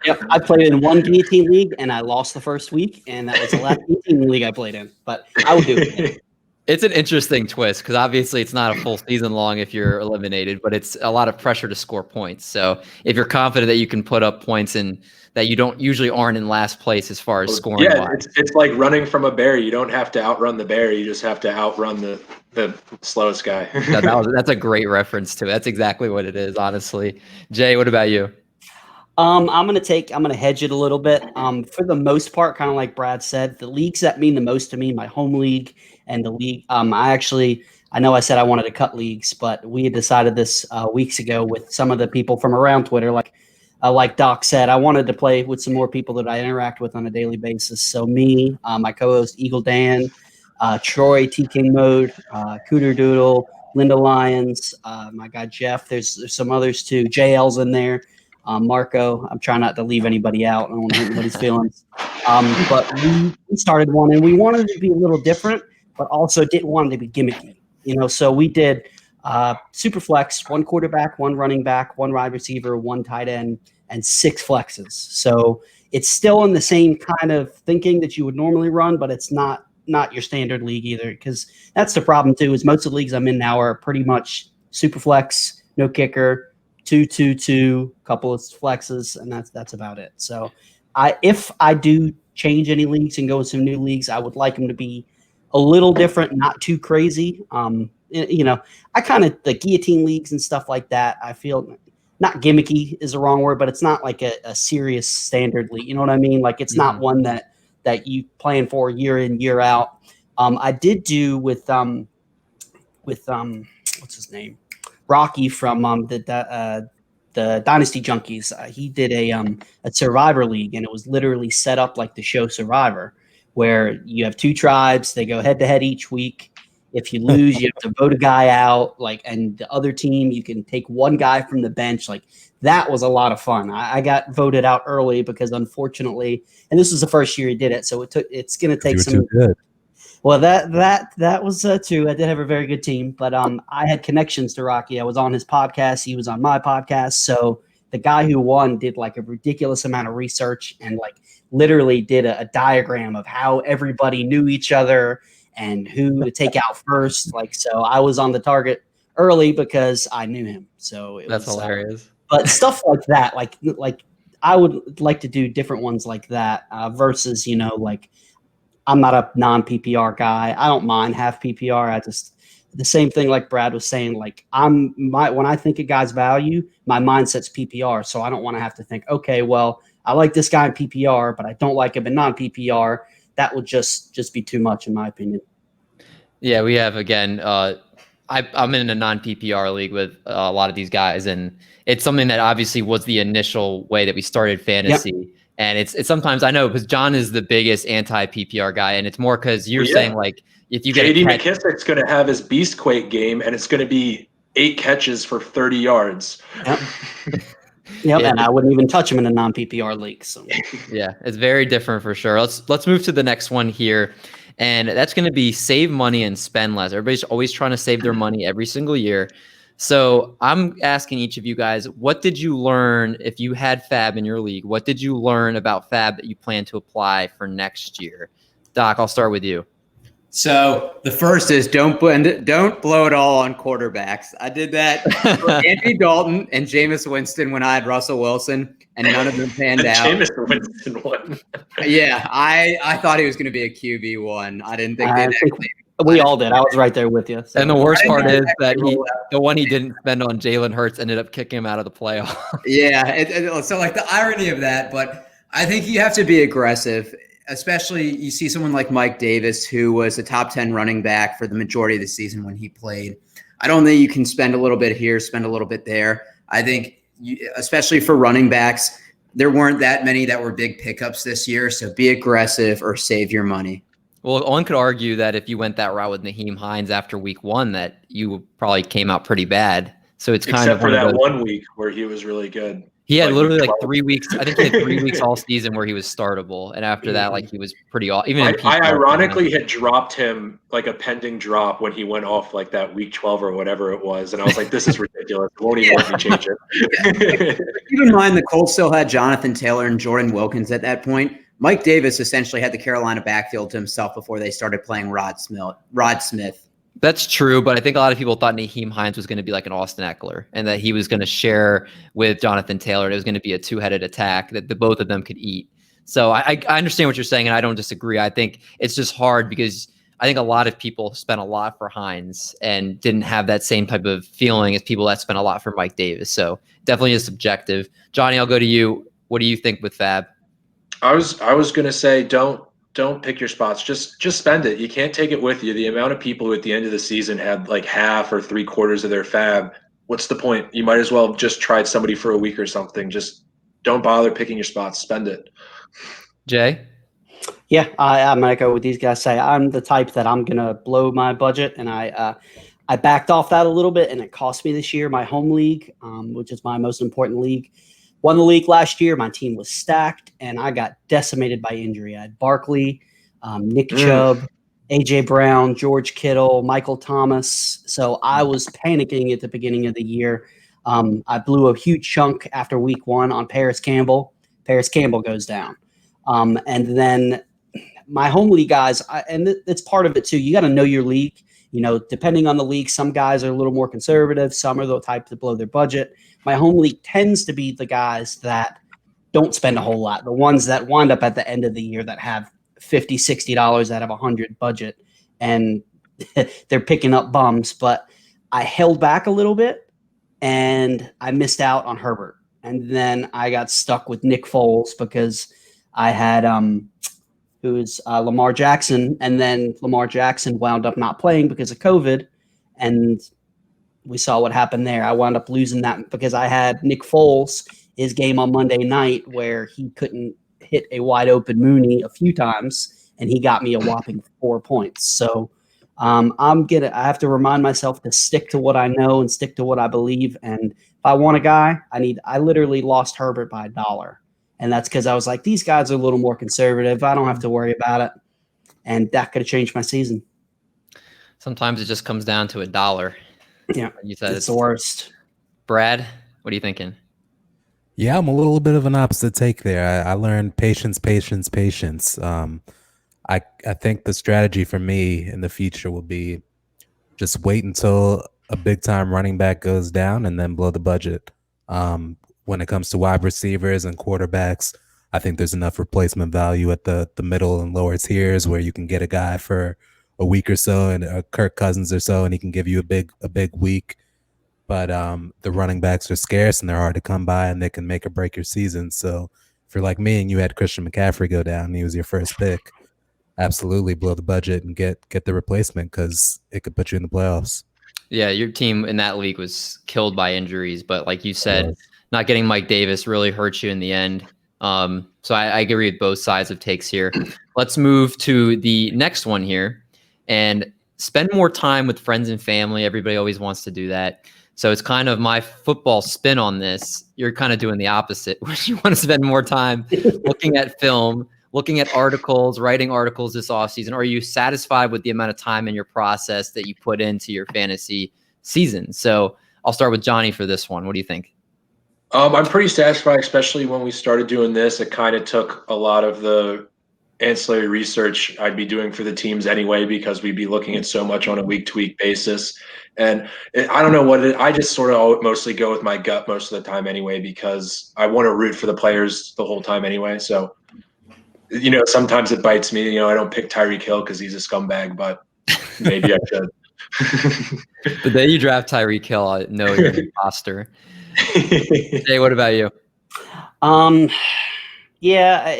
S5: Yep, I played in one guillotine league, and I lost the first week, and that was the last guillotine league I played in. But I would do it.
S2: It's an interesting twist because obviously it's not a full season long if you're eliminated, but it's a lot of pressure to score points. So if you're confident that you can put up points and that you don't usually aren't in last place as far as scoring.
S1: Yeah, it's like running from a bear. You don't have to outrun the bear. You just have to outrun the slowest guy.
S2: That's a great reference to it. That's exactly what it is, honestly. Jay, what about you?
S5: I'm gonna hedge it a little bit. For the most part, kind of like Brad said, the leagues that mean the most to me, my home league and the league. I I know I said I wanted to cut leagues, but we had decided this weeks ago with some of the people from around Twitter. Like Doc said, I wanted to play with some more people that I interact with on a daily basis. So me, my co-host Eagle Dan, Troy, T King Mode, Cooter Doodle, Linda Lyons, my guy Jeff. There's some others too. JL's in there. Marco. I'm trying not to leave anybody out. I don't want to hurt anybody's feelings. But we started one, and we wanted it to be a little different, but also didn't want it to be gimmicky. So we did super flex, 1 quarterback, 1 running back, 1 wide receiver, 1 tight end, and 6 flexes. So it's still in the same kind of thinking that you would normally run, but it's not your standard league either, because that's the problem too, is most of the leagues I'm in now are pretty much super flex, no kicker, 2-2-2, couple of flexes, and that's about it. So if I do change any leagues and go with some new leagues, I would like them to be a little different, not too crazy. I kind of the guillotine leagues and stuff like that. I feel not gimmicky is the wrong word, but it's not like a serious standard league. You know what I mean? Like it's not one that you plan for year in, year out. I did do with what's his name? Rocky from the Dynasty Junkies. He did a Survivor League, and it was literally set up like the show Survivor, where you have 2 tribes. They go head to head each week. If you lose, you have to vote a guy out. And the other team, you can take 1 guy from the bench. That was a lot of fun. I got voted out early because, unfortunately, and this was the first year he did it, so it's going to take some.
S4: Too good.
S5: Well, that was true. I did have a very good team, but I had connections to Rocky. I was on his podcast. He was on my podcast. So the guy who won did a ridiculous amount of research and literally did a diagram of how everybody knew each other and who to take out first. So I was on the target early because I knew him. So
S2: that's hilarious.
S5: But stuff like that, like I would like to do different ones like that versus, I'm not a non-PPR guy. I don't mind half PPR. The same thing like Brad was saying, when I think a guy's value, my mindset's PPR. So I don't want to have to think, okay, well, I like this guy in PPR, but I don't like him in non-PPR. That would just be too much in my opinion.
S2: Yeah, we have, again, I'm in a non-PPR league with a lot of these guys, and it's something that obviously was the initial way that we started fantasy. Yep. And it's sometimes, I know, because John is the biggest anti-PPR guy, and it's more because you're saying, if you get
S1: JD McKissick's going to have his Beastquake game, and it's going to be 8 catches for 30 yards.
S5: Yep. Yep, and I wouldn't even touch him in a non-PPR league. So.
S2: Yeah, it's very different for sure. Let's move to the next one here, and that's going to be save money and spend less. Everybody's always trying to save their money every single year. So I'm asking each of you guys, what did you learn if you had Fab in your league? What did you learn about Fab that you plan to apply for next year? Doc, I'll start with you.
S3: So the first is don't blow it all on quarterbacks. I did that for Andy Dalton and Jameis Winston when I had Russell Wilson, and none of them panned out.
S1: Jameis Winston one.
S3: Yeah, I thought he was going to be a QB1. I didn't think they'd actually.
S5: We all did. I was right there with you. So.
S2: And the worst part is that the one he didn't spend on Jalen Hurts ended up kicking him out of the playoff.
S3: Yeah. So the irony of that, but I think you have to be aggressive, especially you see someone like Mike Davis, who was a top 10 running back for the majority of the season when he played. I don't think you can spend a little bit here, spend a little bit there. I think especially for running backs, there weren't that many that were big pickups this year. So be aggressive or save your money.
S2: Well, one could argue that if you went that route with Nyheim Hines after week 1, that you probably came out pretty bad. So it's kind
S1: of for that 1 week where he was really good.
S2: He had literally 3 weeks. I think he had 3 weeks all season where he was startable, and after that, he was pretty off. Even
S1: I ironically had dropped him a pending drop when he went off that week 12 or whatever it was, and I was like, "This is ridiculous. It won't even let me change it."
S3: Keep in mind the Colts still had Jonathan Taylor and Jordan Wilkins at that point. Mike Davis essentially had the Carolina backfield to himself before they started playing Rod Smith.
S2: That's true, but I think a lot of people thought Nyheim Hines was going to be like an Austin Eckler and that he was going to share with Jonathan Taylor. And it was going to be a 2-headed attack that the both of them could eat. So I understand what you're saying, and I don't disagree. I think it's just hard because I think a lot of people spent a lot for Hines and didn't have that same type of feeling as people that spent a lot for Mike Davis. So definitely is subjective. Johnny, I'll go to you. What do you think with Fab?
S1: I was going to say don't don't pick your spots. Just spend it. You can't take it with you. The amount of people who at the end of the season had like half or 3/4 of their fab. What's the point? You might as well just tried somebody for a week or something. Just don't bother picking your spots. Spend it.
S2: Jay?
S5: Yeah, I'm gonna go with these guys. Say I'm the type that I'm gonna blow my budget, and I backed off that a little bit, and it cost me this year. My home league, which is my most important league, won the league last year. My team was stacked, and I got decimated by injury. I had Barkley, Nick Chubb, AJ Brown, George Kittle, Michael Thomas. So I was panicking at the beginning of the year. I blew a huge chunk after week 1 on Paris Campbell. Paris Campbell goes down. And then my home league guys, and it's part of it too. You got to know your league. You know, depending on the league, some guys are a little more conservative. Some are the type to blow their budget. My home league tends to be the guys that don't spend a whole lot. The ones that wind up at the end of the year that have $50, $60 out of $100 budget, and they're picking up bums. But I held back a little bit, and I missed out on Herbert. And then I got stuck with Nick Foles because I had who's Lamar Jackson, and then Lamar Jackson wound up not playing because of COVID, and we saw what happened there. I wound up losing that because I had Nick Foles, his game on Monday night, where he couldn't hit a wide open Mooney a few times, and he got me a whopping 4 points. So I have to remind myself to stick to what I know and stick to what I believe. And if I want a guy, I literally lost Herbert by $1. And that's because I was like, these guys are a little more conservative. I don't have to worry about it. And that could have changed my season.
S2: Sometimes it just comes down to $1.
S5: Yeah,
S2: you said
S5: it's the worst.
S2: Brad, what are you thinking?
S4: Yeah, I'm a little bit of an opposite take there. I learned patience. I think the strategy for me in the future will be just wait until a big-time running back goes down and then blow the budget. When it comes to wide receivers and quarterbacks, I think there's enough replacement value at the middle and lower tiers where you can get a guy for a week or so, and a Kirk Cousins or so, and he can give you a big week. But the running backs are scarce and they're hard to come by, and they can make or break your season. So if you're like me and you had Christian McCaffrey go down and he was your first pick, absolutely blow the budget and get the replacement, because it could put you in the playoffs.
S2: Yeah, your team in that league was killed by injuries, but like you said, not getting Mike Davis really hurts you in the end. So I agree with both sides of takes here. Let's move to the next one here, and spend more time with friends and family. Everybody always wants to do that. So it's kind of my football spin on this. You're kind of doing the opposite, where you want to spend more time looking at film, looking at articles, writing articles this offseason. Are you satisfied with the amount of time in your process that you put into your fantasy season? So I'll start with Johnny for this one. What do you think?
S1: I'm pretty satisfied, especially when we started doing this. It kind of took a lot of the ancillary research I'd be doing for the teams anyway, because we'd be looking at so much on a week-to-week basis. And I don't know what I just sort of mostly go with my gut most of the time anyway, because I want to root for the players the whole time anyway. So, sometimes it bites me. I don't pick Tyreek Hill because he's a scumbag, but maybe I should.
S2: The day you draft Tyreek Hill, I know you're an imposter. Jay, what about you?
S5: Yeah,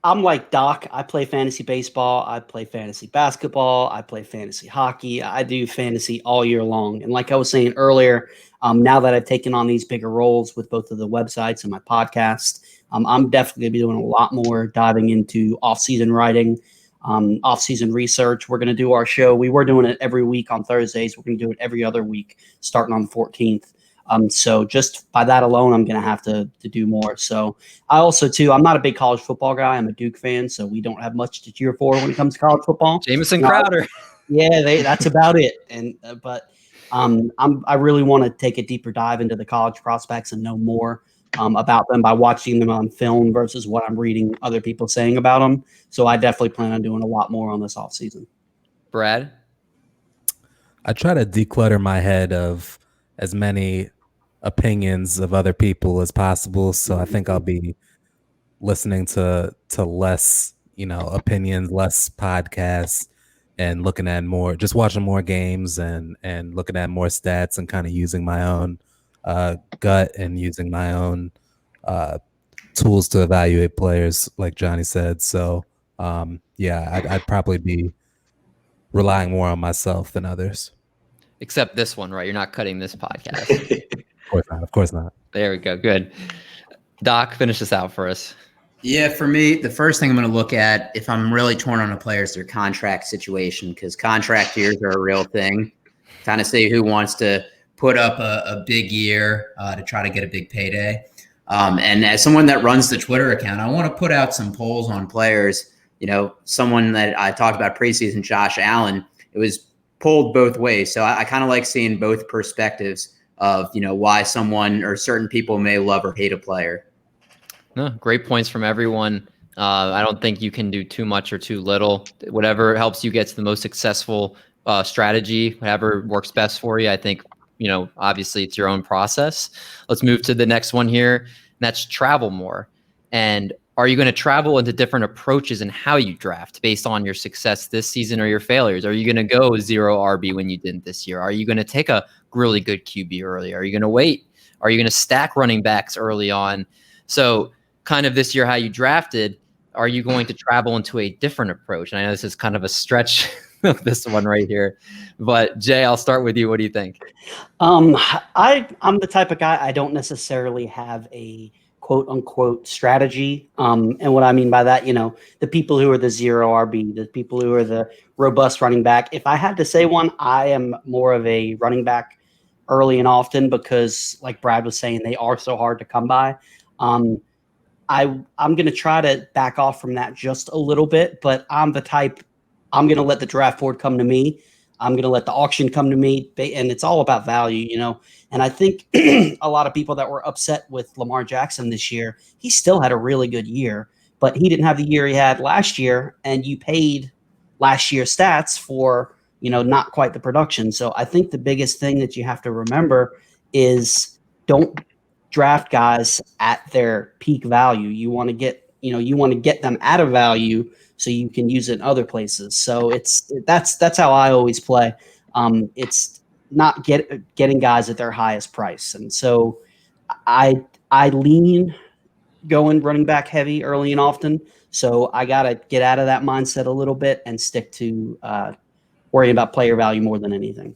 S5: I'm like Doc. I play fantasy baseball. I play fantasy basketball. I play fantasy hockey. I do fantasy all year long. And like I was saying earlier, now that I've taken on these bigger roles with both of the websites and my podcast, I'm definitely going to be doing a lot more diving into off-season writing, off-season research. We're going to do our show. We were doing it every week on Thursdays. We're going to do it every other week starting on the 14th. So just by that alone, I'm going to have to do more. So I also, too, I'm not a big college football guy. I'm a Duke fan, so we don't have much to cheer for when it comes to college football.
S2: Jamison Crowder.
S5: Yeah, that's about it. And but I really want to take a deeper dive into the college prospects and know more about them by watching them on film versus what I'm reading other people saying about them. So I definitely plan on doing a lot more on this offseason.
S2: Brad?
S4: I try to declutter my head of as many opinions of other people as possible. So I think I'll be listening to less, opinions, less podcasts, and looking at more, just watching more games and looking at more stats, and kind of using my own gut and using my own tools to evaluate players, like Johnny said. So I'd probably be relying more on myself than others.
S2: Except this one, right? You're not cutting this podcast.
S4: Of course not.
S2: There we go. Good. Doc, finish this out for us.
S3: Yeah, for me, the first thing I'm going to look at, if I'm really torn on a player, is their contract situation, because contract years are a real thing. Kind of see who wants to put up a big year to try to get a big payday. And as someone that runs the Twitter account, I want to put out some polls on players. Someone that I talked about preseason, Josh Allen, it was pulled both ways. So I kind of like seeing both perspectives of, why someone or certain people may love or hate a player.
S2: No, great points from everyone. I don't think you can do too much or too little. Whatever helps you get to the most successful strategy, whatever works best for you. I think, obviously it's your own process. Let's move to the next one here. And that's travel more. And are you going to travel into different approaches in how you draft based on your success this season or your failures? Are you going to go 0 RB when you didn't this year? Are you going to take a really good QB early? Are you going to wait? Are you going to stack running backs early on? So kind of this year, how you drafted, are you going to travel into a different approach? And I know this is kind of a stretch of this one right here, but Jay, I'll start with you. What do you think?
S5: I'm the type of guy, I don't necessarily have a quote unquote strategy. And what I mean by that, the people who are the 0 RB, the people who are the robust running back. If I had to say one, I am more of a running back early and often, because like Brad was saying, they are so hard to come by. I'm going to try to back off from that just a little bit, but I'm the type, I'm going to let the draft board come to me. I'm going to let the auction come to me, and it's all about value, And I think a lot of people that were upset with Lamar Jackson this year, he still had a really good year, but he didn't have the year he had last year, and you paid last year's stats for, not quite the production. So I think the biggest thing that you have to remember is don't draft guys at their peak value. You want to get them at a value so you can use it in other places. So that's how I always play. It's not getting guys at their highest price. And so I lean going running back heavy early and often. So I got to get out of that mindset a little bit and stick to worrying about player value more than anything.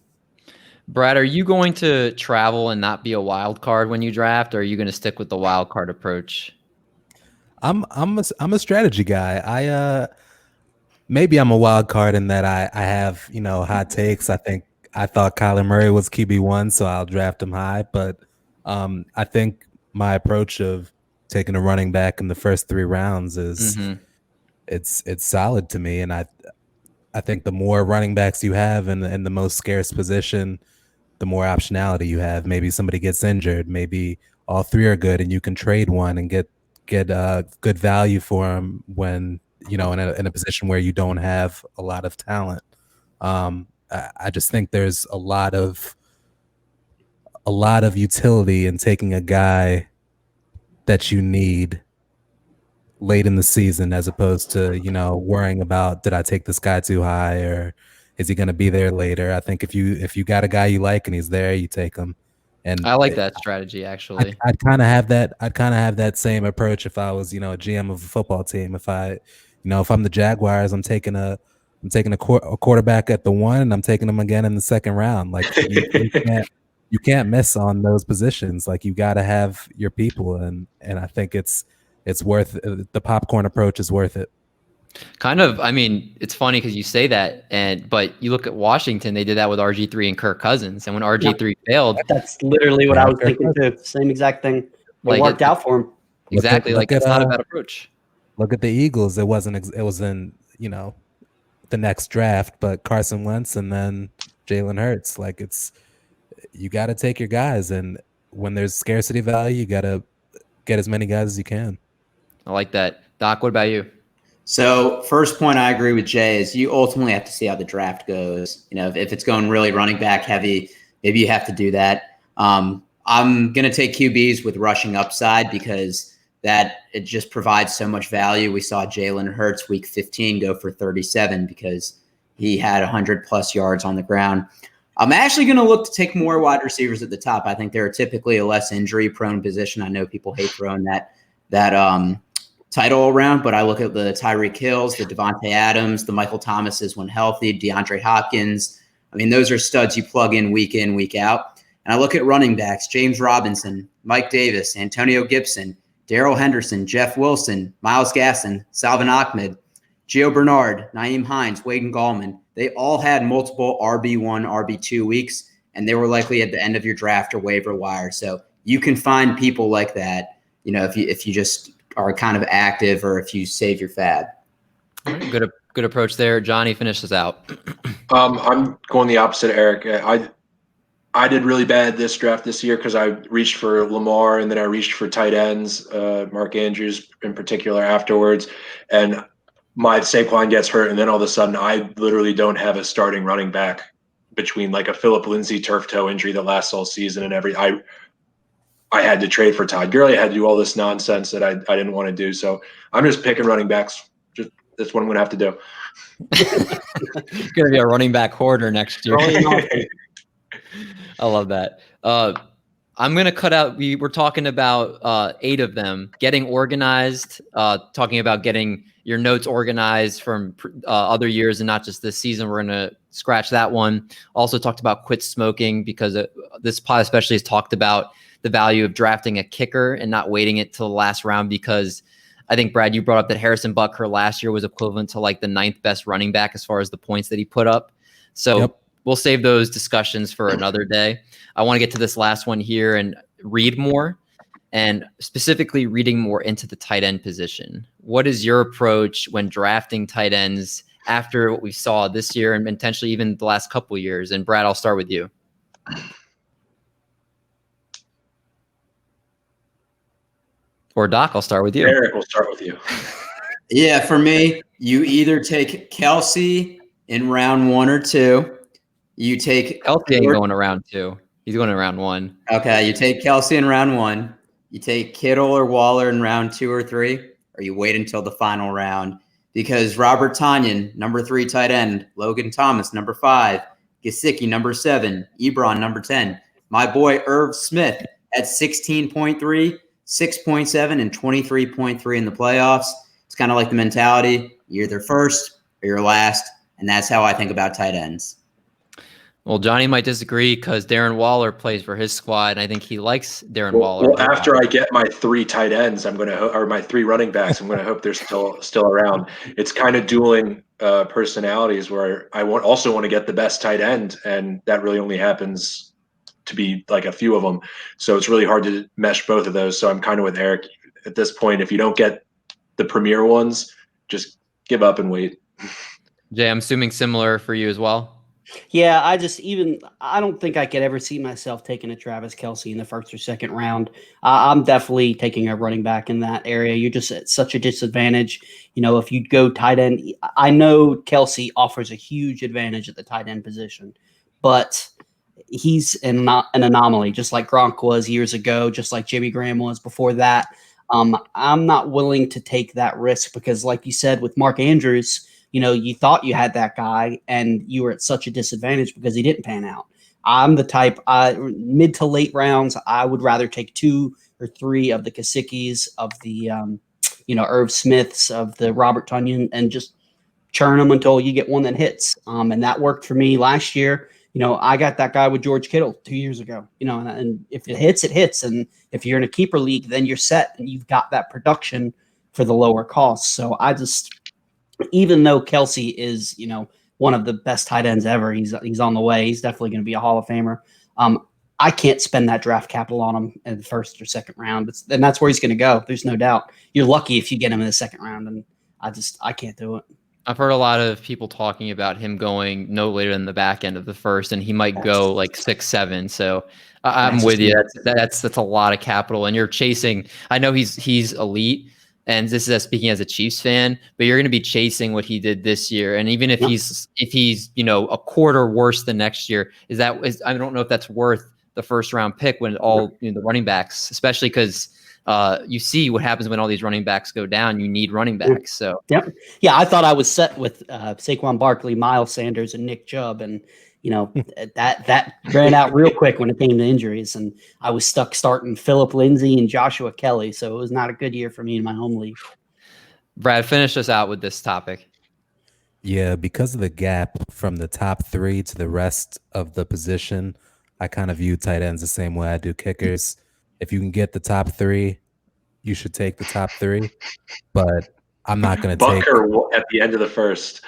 S2: Brad, are you going to travel and not be a wild card when you draft, or are you going to stick with the wild card approach?
S4: I'm a strategy guy. Maybe I'm a wild card in that I have, hot takes. I thought Kyler Murray was QB1, so I'll draft him high. But I think my approach of taking a running back in the first 3 rounds is it's solid to me. And I think the more running backs you have in the most scarce position, the more optionality you have. Maybe somebody gets injured. Maybe all 3 are good, and you can trade one and get good value for them when in a position where you don't have a lot of talent. I just think there's a lot of utility in taking a guy that you need late in the season, as opposed to worrying about, did I take this guy too high, or is he going to be there later? I think if you got a guy you like and he's there, you take him. And
S2: I like that strategy, actually.
S4: I'd kind of have that same approach if I was, a GM of a football team. If I'm the Jaguars, I'm taking a quarterback at the 1, and I'm taking him again in the 2nd round. Like you can't miss on those positions. Like you got to have your people, and I think it's worth the popcorn approach is worth it.
S2: Kind of. I mean, it's funny because you say that, but you look at Washington, they did that with RG3 and Kirk Cousins. And when RG3 failed,
S5: that's literally what I was thinking too. Same exact thing. It worked out for him.
S2: Exactly. It's not a bad approach.
S4: Look at the Eagles. It was in, the next draft, but Carson Wentz and then Jalen Hurts. Like you got to take your guys. And when there's scarcity value, you got to get as many guys as you can.
S2: I like that. Doc, what about you?
S3: So first point I agree with Jay is you ultimately have to see how the draft goes. If it's going really running back heavy, maybe you have to do that. I'm going to take QBs with rushing upside because that it just provides so much value. We saw Jalen Hurts week 15 go for 37 because he had 100+ yards on the ground. I'm actually going to look to take more wide receivers at the top. I think they're typically a less injury prone position. I know people hate throwing that title around, but I look at the Tyreek Hills, the Devontae Adams, the Michael Thomases when healthy, DeAndre Hopkins. I mean, those are studs you plug in, week out. And I look at running backs, James Robinson, Mike Davis, Antonio Gibson, Darrell Henderson, Jeff Wilson, Myles Gaskin, Salvin Ahmed, Gio Bernard, Nyheim Hines, Wade Gallman. They all had multiple RB1, RB2 weeks, and they were likely at the end of your draft or waiver wire. So you can find people like that, if you just are kind of active or if you save your fab.
S2: Good approach there. Johnny, finish this out.
S1: I'm going the opposite, Eric. I did really bad this draft this year because I reached for Lamar and then I reached for tight ends, Mark Andrews in particular afterwards. And my Saquon gets hurt, and then all of a sudden I literally don't have a starting running back between like a Phillip Lindsay turf toe injury that lasts all season and I had to trade for Todd Gurley. I had to do all this nonsense that I didn't want to do. So I'm just picking running backs. That's what I'm going to have to do.
S2: It's going to be a running back hoarder next year. I love that. I'm going to cut out. We're talking about 8 of them getting organized, talking about getting your notes organized from other years and not just this season. We're going to scratch that one. Also talked about quit smoking because this pod especially has talked about the value of drafting a kicker and not waiting it till the last round, because I think, Brad, you brought up that Harrison Butker last year was equivalent to like the 9th best running back as far as the points that he put up. So We'll save those discussions for another day. I want to get to this last one here and read more, and specifically reading more into the tight end position. What is your approach when drafting tight ends after what we saw this year and potentially even the last couple of years? And Brad, I'll start with you. Or Doc, I'll start with you.
S1: Eric, we'll start with you.
S3: Yeah, for me, you either take Kelsey in round 1 or 2. You take
S2: Kelsey ain't going around 2. He's going in round 1.
S3: Okay, you take Kelsey in round 1. You take Kittle or Waller in round 2 or 3, or you wait until the final round, because Robert Tonyan, number 3 tight end, Logan Thomas, number 5, Gesicki, number 7, Ebron, number 10. My boy Irv Smith at 16.3, 6.7, and 23.3 in the playoffs. It's kind of like the mentality: you're either first or you're last, and that's how I think about tight ends.
S2: Well, Johnny might disagree because Darren Waller plays for his squad, and I think he likes Darren Waller.
S1: Well, after I get my 3 tight ends, or my 3 running backs, I'm going to hope they're still around. It's kind of dueling personalities where I also want to get the best tight end, and that really only happens to be like a few of them. So it's really hard to mesh both of those. So I'm kind of with Eric at this point. If you don't get the premier ones, just give up and wait.
S2: Jay, I'm assuming similar for you as well.
S5: Yeah, I don't think I could ever see myself taking a Travis Kelce in the 1st or 2nd round. I'm definitely taking a running back in that area. You're just at such a disadvantage. If you go tight end, I know Kelce offers a huge advantage at the tight end position, but he's an anomaly, just like Gronk was years ago, just like Jimmy Graham was before that. I'm not willing to take that risk because, like you said, with Mark Andrews, you thought you had that guy and you were at such a disadvantage because he didn't pan out. I'm the type, mid to late rounds, I would rather take 2 or 3 of the Kasickis, of the, Irv Smiths, of the Robert Tonyan, and just churn them until you get one that hits. And that worked for me last year. I got that guy with George Kittle 2 years ago, and if it hits, it hits. And if you're in a keeper league, then you're set and you've got that production for the lower cost. So even though Kelce is, one of the best tight ends ever, he's on the way. He's definitely going to be a Hall of Famer. I can't spend that draft capital on him in the 1st or 2nd round. And that's where he's going to go. There's no doubt. You're lucky if you get him in the 2nd round, and I can't do it.
S2: I've heard a lot of people talking about him going no later than the back end of the 1st, and he might go like 6, 7. So I'm with you. That's a lot of capital, and you're chasing. I know he's elite. And this is speaking as a Chiefs fan, but you're going to be chasing what he did this year. And even if he's a quarter worse than next year, I don't know if that's worth the 1st round pick when the running backs, especially because you see what happens when all these running backs go down. You need running backs. So
S5: I thought I was set with Saquon Barkley, Miles Sanders, and Nick Chubb, and that ran out real quick when it came to injuries, and I was stuck starting Phillip Lindsay and Joshua Kelly. So it was not a good year for me in my home league.
S2: Brad, finish us out with this topic.
S4: Yeah, because of the gap from the top three to the rest of the position, I kind of view tight ends the same way I do kickers. If you can get the top three, you should take the top three. But I'm not going to take
S1: Bunker at the end of the first.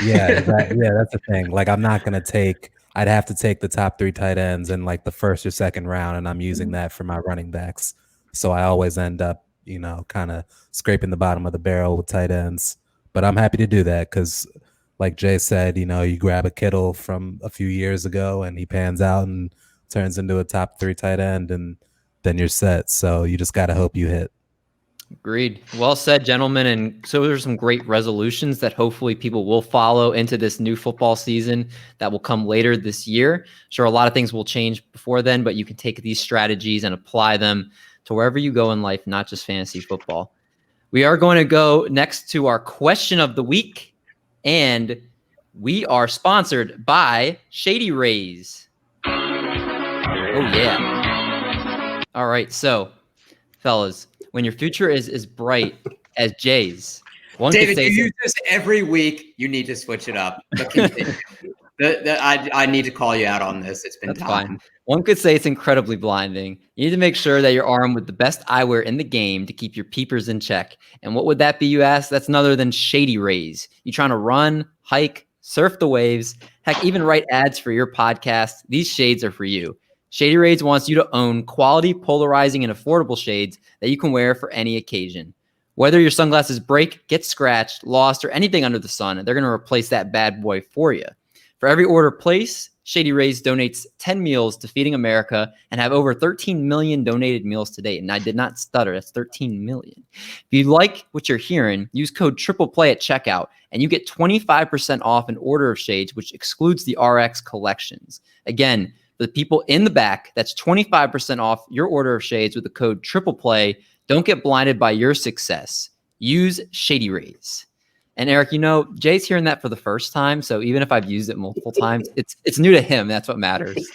S4: Yeah, that's the thing. Like, I'm not going to take. I'd have to take the top three tight ends in like the first or second round, and I'm using that for my running backs. So I always end up, kind of scraping the bottom of the barrel with tight ends. But I'm happy to do that because, like Jay said, you grab a Kittle from a few years ago and he pans out and turns into a top three tight end, and then you're set. So you just got to hope you hit.
S2: Agreed. Well said, gentlemen. And so there's some great resolutions that hopefully people will follow into this new football season that will come later this year. Sure, a lot of things will change before then, but you can take these strategies and apply them to wherever you go in life, not just fantasy football. We are going to go next to our question of the week, and we are sponsored by Shady Rays. Oh, yeah. All right. So, fellas, when your future is as bright as Jay's,
S3: David, you use this every week. You need to switch it up. I need to call you out on this. It's been time.
S2: One could say it's incredibly blinding. You need to make sure that you're armed with the best eyewear in the game to keep your peepers in check. And what would that be, you ask? That's none other than Shady Rays. You trying to run, hike, surf the waves, heck, even write ads for your podcast? These shades are for you. Shady Rays wants you to own quality, polarizing, and affordable shades that you can wear for any occasion. Whether your sunglasses break, get scratched, lost, or anything under the sun, they're going to replace that bad boy for you. For every order placed, Shady Rays donates 10 meals to Feeding America and have over 13 million donated meals to date. And I did not stutter. That's 13 million. If you like what you're hearing, use code TRIPLEPLAY at checkout and you get 25% off an order of shades, which excludes the RX collections. Again, for the people in the back, that's 25% off your order of shades with the code TRIPLEPLAY. Don't get blinded by your success. Use Shady Rays. And Eric, Jay's hearing that for the first time. So even if I've used it multiple times, it's new to him. That's what matters.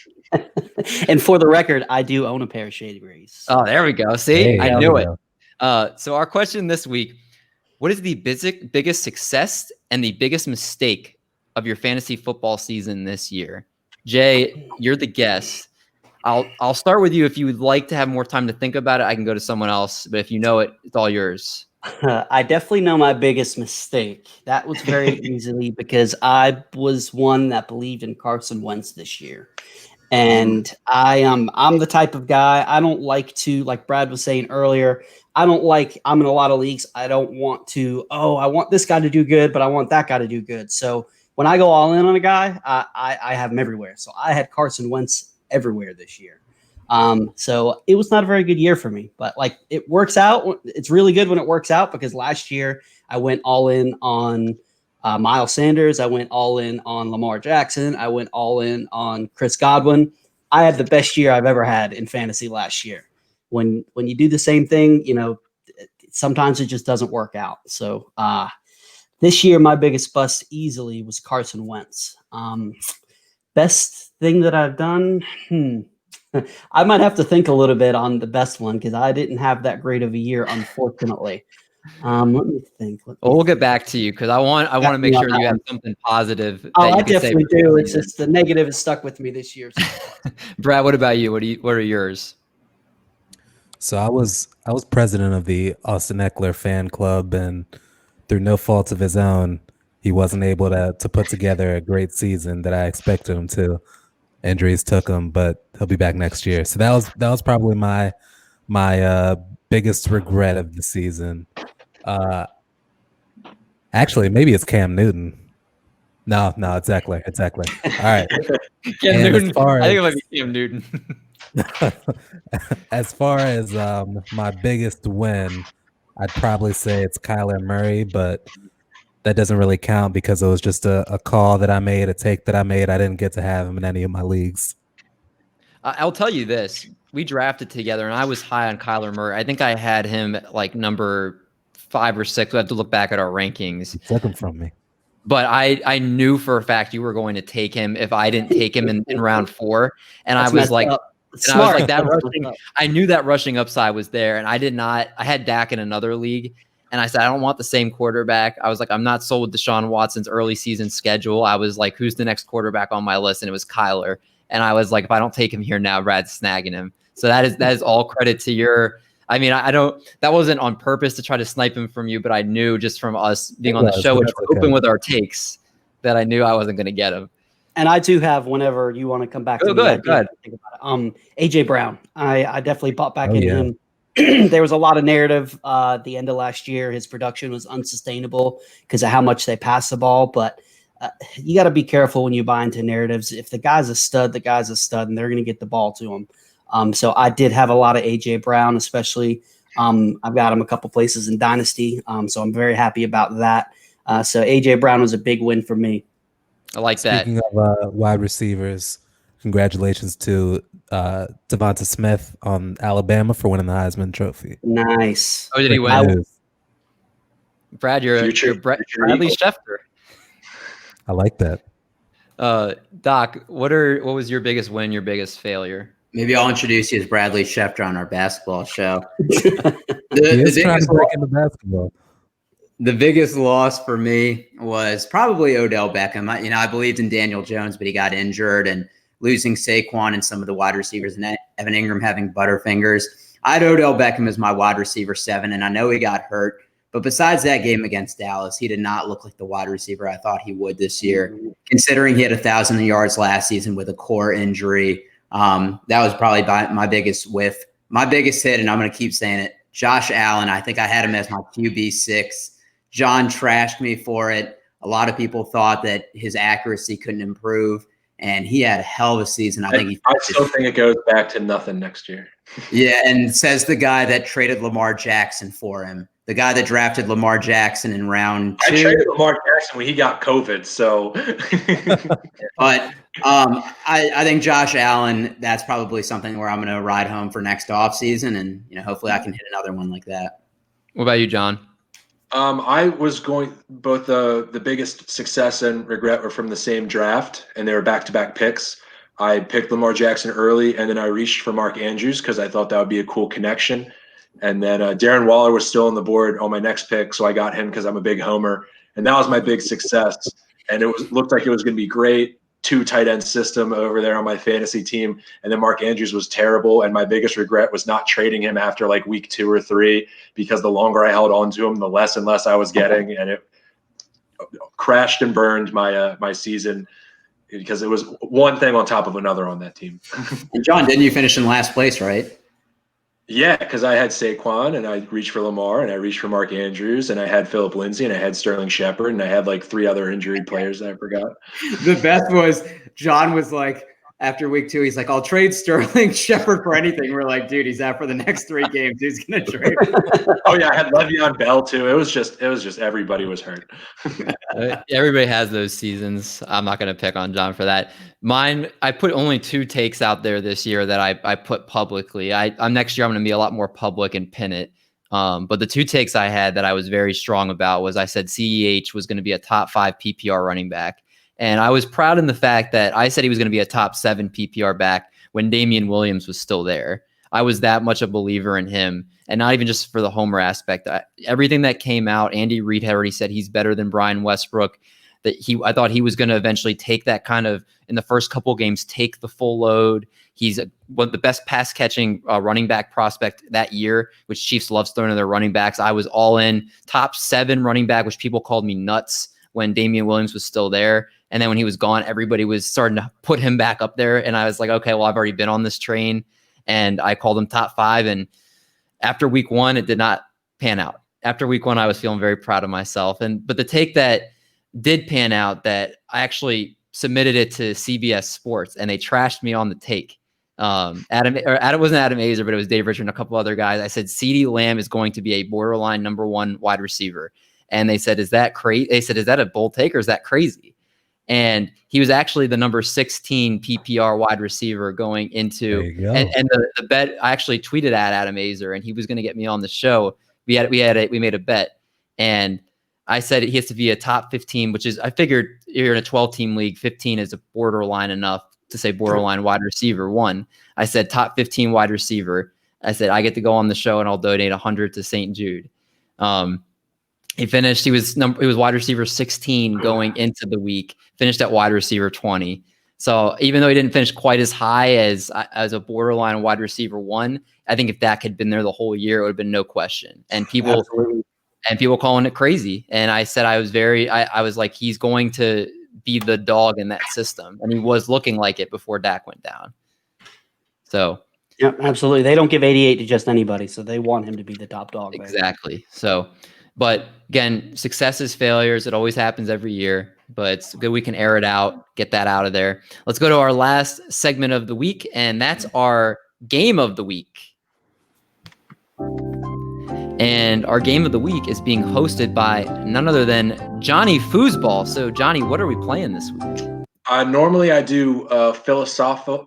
S5: And for the record, I do own a pair of Shady Rays.
S2: Oh, there we go. See, I knew it. So our question this week, what is the biggest success and the biggest mistake of your fantasy football season this year? Jay, you're the guest. I'll start with you. If you would like to have more time to think about it, I can go to someone else. But if you know it, it's all yours.
S5: I definitely know my biggest mistake. That was very easily because I was one that believed in Carson Wentz this year. And I'm the type of guy, I don't like to, like Brad was saying earlier, I'm in a lot of leagues. I don't want to, I want this guy to do good, but I want that guy to do good. So when I go all in on a guy, I have him everywhere. So I had Carson Wentz everywhere this year. So it was not a very good year for me, but like it works out. It's really good when it works out because last year I went all in on Miles Sanders. I went all in on Lamar Jackson. I went all in on Chris Godwin. I had the best year I've ever had in fantasy last year. When you do the same thing, sometimes it just doesn't work out. So this year, my biggest bust easily was Carson Wentz. Best thing that I've done. I might have to think a little bit on the best one because I didn't have that great of a year, unfortunately. Let me think.
S2: We'll get back to you because I want to make sure you have something positive.
S5: I definitely do. It's just the negative is stuck with me this year.
S2: Brad, what about you? What are yours?
S4: So I was president of the Austin Eckler fan club, and through no fault of his own, he wasn't able to put together a great season that I expected him to. Injuries took him, but he'll be back next year. So that was probably my biggest regret of the season. Actually, maybe it's Cam Newton. No, it's Eckler. It's Eckler. All right.
S2: Cam Newton. I think it might be Cam Newton.
S4: As far as my biggest win, I'd probably say it's Kyler Murray, but that doesn't really count because it was just a call that I made, a take that I made. I didn't get to have him in any of my leagues.
S2: I'll tell you this. We drafted together, and I was high on Kyler Murray. I think I had him at like number 5 or 6. We have to look back at our rankings.
S4: You took him from me.
S2: But I knew for a fact you were going to take him if I didn't take him in round 4. And I was like, that rushing, I knew that rushing upside was there. And I had Dak in another league. And I said, I don't want the same quarterback. I was like, I'm not sold with Deshaun Watson's early season schedule. I was like, who's the next quarterback on my list? And it was Kyler. And I was like, if I don't take him here now, Brad's snagging him. So that is all credit to your. I mean, I don't. That wasn't on purpose to try to snipe him from you, but I knew just from us being on the show, which we're open with our takes, that I knew I wasn't going to get him.
S5: And I do have, whenever you want to come back to me,
S2: go ahead.
S5: Think about it. AJ Brown. I definitely bought back into him. There was a lot of narrative at the end of last year. His production was unsustainable because of how much they pass the ball. But you got to be careful when you buy into narratives. If the guy's a stud, the guy's a stud, and they're going to get the ball to him. So I did have a lot of AJ Brown, especially. I've got him a couple places in Dynasty. So I'm very happy about that. So AJ Brown was a big win for me.
S2: I like that.
S4: Speaking of wide receivers, congratulations to Devonta Smith on Alabama for winning the Heisman Trophy.
S5: Nice.
S2: Oh, did he win? Brad, you're Bradley Schefter.
S4: I like that.
S2: Doc, what was your biggest win, your biggest failure?
S3: Maybe I'll introduce you as Bradley Schefter on our basketball show. The biggest loss for me was probably Odell Beckham. I believed in Daniel Jones, but he got injured, and losing Saquon and some of the wide receivers and Evan Ingram having butterfingers. I had Odell Beckham as my wide receiver 7, and I know he got hurt. But besides that game against Dallas, he did not look like the wide receiver I thought he would this year, considering he had 1,000 yards last season with a core injury. That was probably my biggest whiff. My biggest hit, and I'm going to keep saying it, Josh Allen. I think I had him as my QB6. John trashed me for it. A lot of people thought that his accuracy couldn't improve, and he had a hell of a season. I
S1: still think it goes back to nothing next year.
S3: Yeah, and says the guy that traded Lamar Jackson for him, the guy that drafted Lamar Jackson in round 2.
S1: I traded Lamar Jackson when he got COVID, so.
S3: But I think Josh Allen, that's probably something where I'm going to ride home for next offseason, and hopefully I can hit another one like that.
S2: What about you, John?
S1: I was going both the biggest success and regret were from the same draft, and they were back-to-back picks. I picked Lamar Jackson early, and then I reached for Mark Andrews because I thought that would be a cool connection. And then Darren Waller was still on the board on my next pick, so I got him because I'm a big homer. And that was my big success. And it looked like it was going to be great. 2 tight end system over there on my fantasy team. And then Mark Andrews was terrible. And my biggest regret was not trading him after like week 2 or 3, because the longer I held on to him, the less and less I was getting. And it crashed and burned my season because it was one thing on top of another on that team.
S3: And John, didn't you finish in last place, right?
S1: Yeah, because I had Saquon, and I reached for Lamar, and I reached for Mark Andrews, and I had Phillip Lindsay, and I had Sterling Shepard, and I had like 3 other injured players that I forgot.
S3: The best was John was like, after week 2, he's like, I'll trade Sterling Shepard for anything. We're like, dude, he's out for the next 3 games. Who's going to trade him?
S1: Oh, yeah, I had Le'Veon Bell, too. It was just everybody was hurt.
S2: Everybody has those seasons. I'm not going to pick on John for that. Mine, I put only 2 takes out there this year that I put publicly. I'm next year I'm going to be a lot more public and pin it. But the 2 takes I had that I was very strong about was I said CEH was going to be a top 5 PPR running back. And I was proud in the fact that I said he was going to be a top 7 PPR back when Damian Williams was still there. I was that much a believer in him, and not even just for the homer aspect. Everything that came out, Andy Reid had already said he's better than Brian Westbrook. I thought he was going to eventually take that kind of, in the first couple games, take the full load. He's one of the best pass catching running back prospect that year, which Chiefs loves throwing to their running backs. I was all in top 7 running back, which people called me nuts when Damian Williams was still there. And then when he was gone, everybody was starting to put him back up there. And I was like, okay, well, I've already been on this train. And I called him top 5. And after week 1, it did not pan out. After week 1, I was feeling very proud of myself. But the take that did pan out, that I actually submitted it to CBS Sports, and they trashed me on the take. It wasn't Adam Azer, but it was Dave Richard and a couple other guys. I said CeeDee Lamb is going to be a borderline number 1 wide receiver. And they said, is that crazy? They said, is that a bold take or is that crazy? And he was actually the number 16 PPR wide receiver going into, and the bet, I actually tweeted at Adam Azer, and he was going to get me on the show. We made a bet, and I said he has to be a top 15, which is, I figured you're in a 12-team league, 15 is a borderline enough to say borderline wide receiver 1. I said top 15 wide receiver. I said I get to go on the show and I'll donate 100 to St. Jude. He was wide receiver 16 going into the week, finished at wide receiver 20. So even though he didn't finish quite as high as a borderline wide receiver 1, I think if Dak had been there the whole year, it would have been no question. And people calling it crazy. And I said I was like, he's going to be the dog in that system. And he was looking like it before Dak went down. So
S5: yeah, absolutely. They don't give 88 to just anybody, so they want him to be the top dog.
S2: Exactly. So, but again, success is failures. It always happens every year, but it's good we can air it out, get that out of there. Let's go to our last segment of the week, and that's our game of the week. And our game of the week is being hosted by none other than Johnny Foosball. So, Johnny, what are we playing this week?
S1: Normally I do philosopher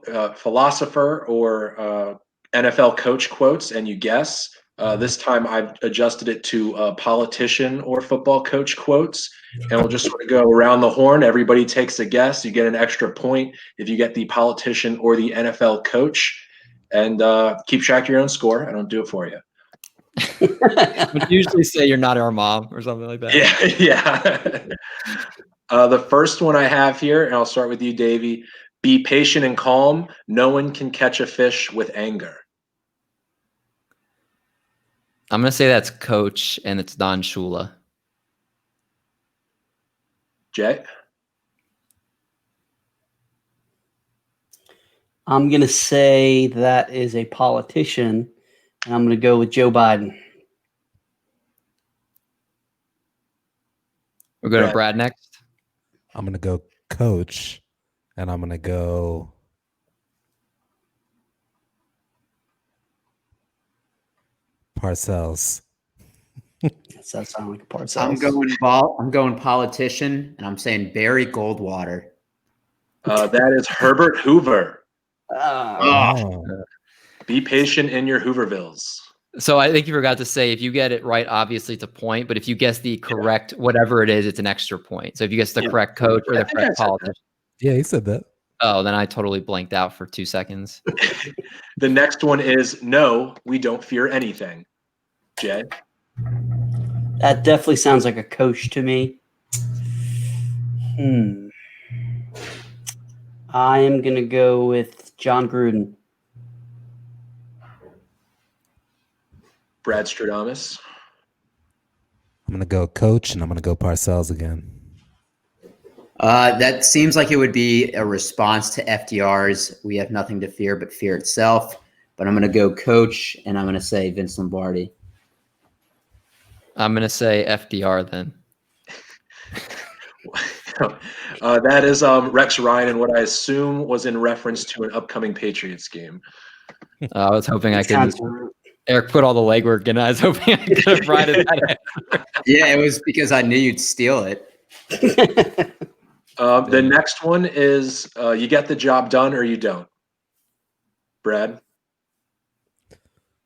S1: or NFL coach quotes, and you guess. This time I've adjusted it to politician or football coach quotes, and we'll just sort of go around the horn. Everybody takes a guess. You get an extra point if you get the politician or the NFL coach, and keep track of your own score. I don't do it for you.
S2: Would usually say you're not our mom or something like that.
S1: Yeah. The first one I have here, and I'll start with you, Davey. Be patient and calm. No one can catch a fish with anger.
S2: I'm going to say that's Coach, and it's Don Shula.
S1: Jay?
S5: I'm going to say that is a politician, and I'm going to go with Joe Biden.
S2: We're going to Brad next.
S4: I'm going to go Coach, and I'm going to go Parcells.
S5: That does sound like a Parcells.
S3: I'm going politician, and I'm saying Barry Goldwater.
S1: That is Herbert Hoover.
S4: Oh.
S1: Be patient in your Hoovervilles.
S2: So I think you forgot to say, if you get it right, obviously it's a point, but if you guess the correct, whatever it is, it's an extra point. So if you guess the correct coach or the correct politician.
S4: Yeah, he said that.
S2: Oh, then I totally blanked out for 2 seconds.
S1: The next one is no, we don't fear anything. Jay?
S5: That definitely sounds like a coach to me. I am going to go with John Gruden.
S1: Brad Stradamus?
S4: I'm going to go Coach, and I'm going to go Parcells again.
S3: That seems like it would be a response to FDR's "We have nothing to fear but fear itself." But I'm going to go Coach, and I'm going to say Vince Lombardi.
S2: I'm going to say FDR then.
S1: That is Rex Ryan, and what I assume was in reference to an upcoming Patriots game.
S2: I was hoping I could. Eric put all the legwork in. I was hoping I could have provided that.
S3: Yeah, it was because I knew you'd steal it.
S1: The next one is you get the job done or you don't. Brad?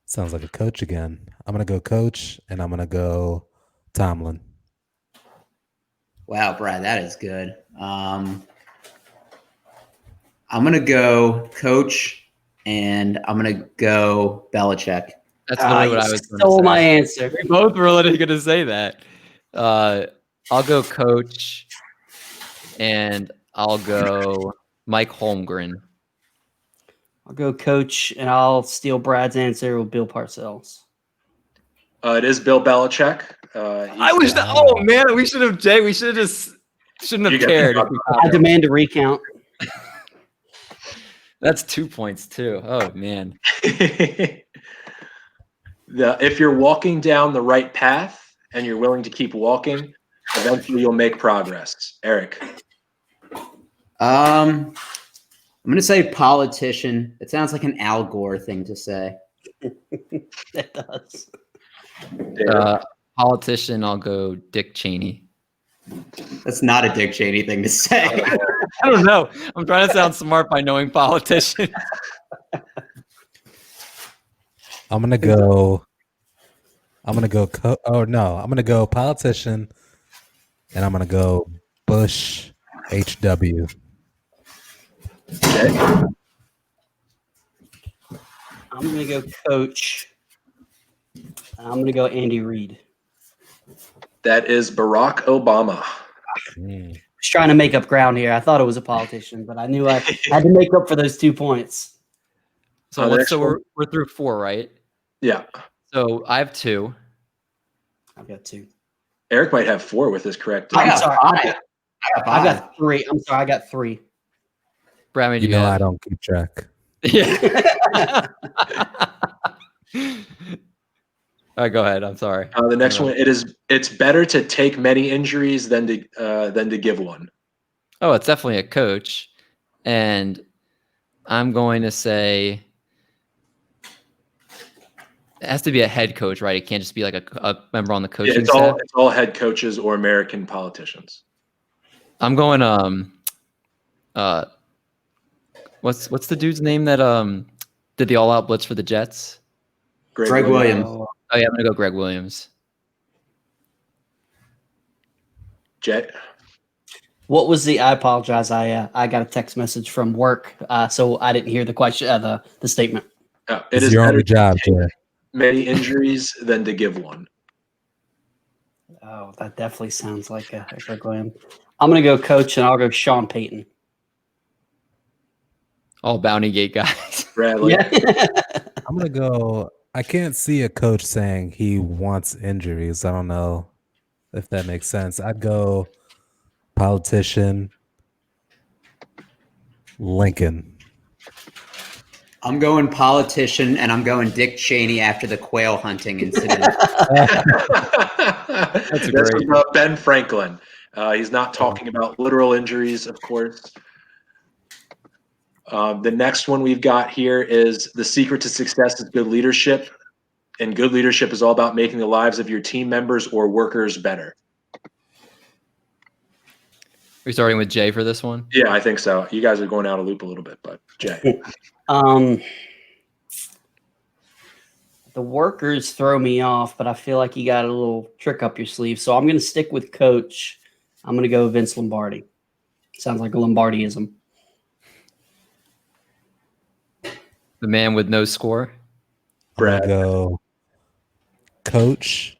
S4: Sounds like a coach again. I'm going to go Coach, and I'm going to go Tomlin.
S3: Wow, Brad, that is good. I'm going to go Coach, and I'm going to go Belichick.
S2: That's literally what I was going to say.
S5: Stole my answer.
S2: We both were literally going to say that. I'll go Coach, and I'll go Mike Holmgren.
S5: I'll go Coach, and I'll steal Brad's answer with Bill Parcells.
S1: It is Bill Belichick.
S2: We should have, Jay. We should have just shouldn't have cared.
S5: I demand a recount.
S2: That's 2 points too. Oh man.
S1: If you're walking down the right path and you're willing to keep walking, eventually you'll make progress. Eric?
S3: I'm going to say politician. It sounds like an Al Gore thing to say.
S5: It does.
S2: Politician, I'll go Dick Cheney.
S3: That's not a Dick Cheney thing to say.
S2: I don't know. I'm trying to sound smart by knowing politician.
S4: I'm gonna go politician, and I'm gonna go Bush HW.
S1: Okay.
S5: I'm going to go Coach. I'm going to go Andy Reid.
S1: That is Barack Obama.
S5: I was trying to make up ground here. I thought it was a politician, but I knew I had to make up for those 2 points.
S2: So we're through 4, right?
S1: Yeah.
S2: So I have 2.
S5: I've got 2.
S1: Eric might have 4 with his correct.
S5: I'm sorry.
S3: I
S5: got 3. I'm sorry. I got 3.
S2: Brad,
S4: You know I don't keep track.
S2: Yeah. All right, go ahead. I'm sorry.
S1: The next one, it's better to take many injuries than to give one.
S2: Oh, it's definitely a coach. And I'm going to say it has to be a head coach, right? It can't just be like a member on the coaching staff.
S1: It's all head coaches or American politicians.
S2: I'm going what's the dude's name that did the all-out blitz for the Jets?
S3: Greg Williams.
S2: Oh yeah, I'm gonna go Greg Williams.
S1: Jay.
S5: What was I apologize. I got a text message from work, so I didn't hear the question, the statement.
S1: It is
S4: your
S1: better
S4: only job, Jay.
S1: many injuries than to give one.
S5: Oh, that definitely sounds like a Greg Williams. I'm gonna go coach, and I'll go Sean Payton.
S2: All Bounty Gate guys.
S1: Bradley.
S5: Yeah.
S4: I'm gonna go. I can't see a coach saying he wants injuries. I don't know if that makes sense. I'd go politician Lincoln.
S3: I'm going politician, and I'm going Dick Cheney after the quail hunting incident.
S2: That's great.
S1: Ben Franklin. He's not talking about literal injuries, of course. The next one we've got here is the secret to success is good leadership. And good leadership is all about making the lives of your team members or workers better.
S2: We're starting with Jay for this one?
S1: Yeah, I think so. You guys are going out of loop a little bit, but Jay.
S5: The workers throw me off, but I feel like you got a little trick up your sleeve. So I'm going to stick with coach. I'm going to go Vince Lombardi. Sounds like a Lombardiism.
S2: The man with no score?
S1: Brad.
S4: I'm gonna go coach.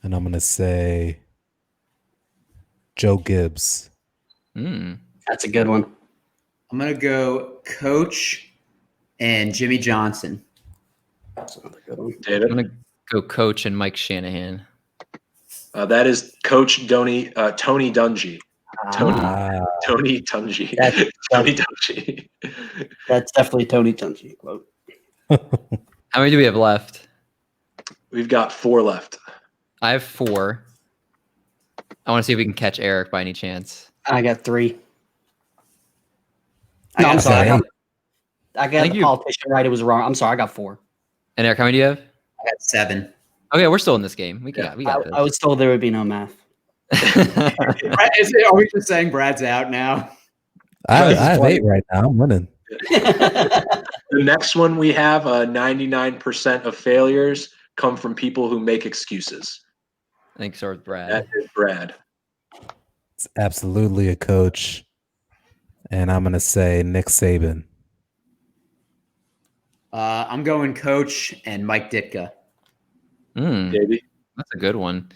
S4: And I'm going to say Joe Gibbs.
S5: That's a good one.
S3: I'm going to go coach and Jimmy Johnson.
S5: That's another good one.
S1: David.
S2: I'm going to go coach and Mike Shanahan.
S1: That is Coach Tony Dungy. Tony Dungy. Tony Dungy.
S5: That's definitely Tony Dungy quote.
S2: How many do we have left?
S1: We've got 4 left.
S2: I have 4. I want to see if we can catch Eric by any chance.
S5: I got 3.
S3: I
S5: No, I'm
S3: got
S5: sorry.
S3: seven.
S5: I got the politician right. It was wrong. I'm sorry. I got 4.
S2: And Eric, how many do you have?
S3: I got 7.
S2: Okay, we're still in this game. We got
S5: I was told there would be no math.
S2: this.
S3: Are we just saying Brad's out now?
S4: I have 8 right now. I'm winning.
S1: The next one we have 99% of failures come from people who make excuses.
S2: I think so with Brad.
S1: That is Brad.
S4: It's absolutely a coach. And I'm going to say Nick Saban.
S3: I'm going coach and Mike Ditka.
S1: Davey.
S2: That's a good one.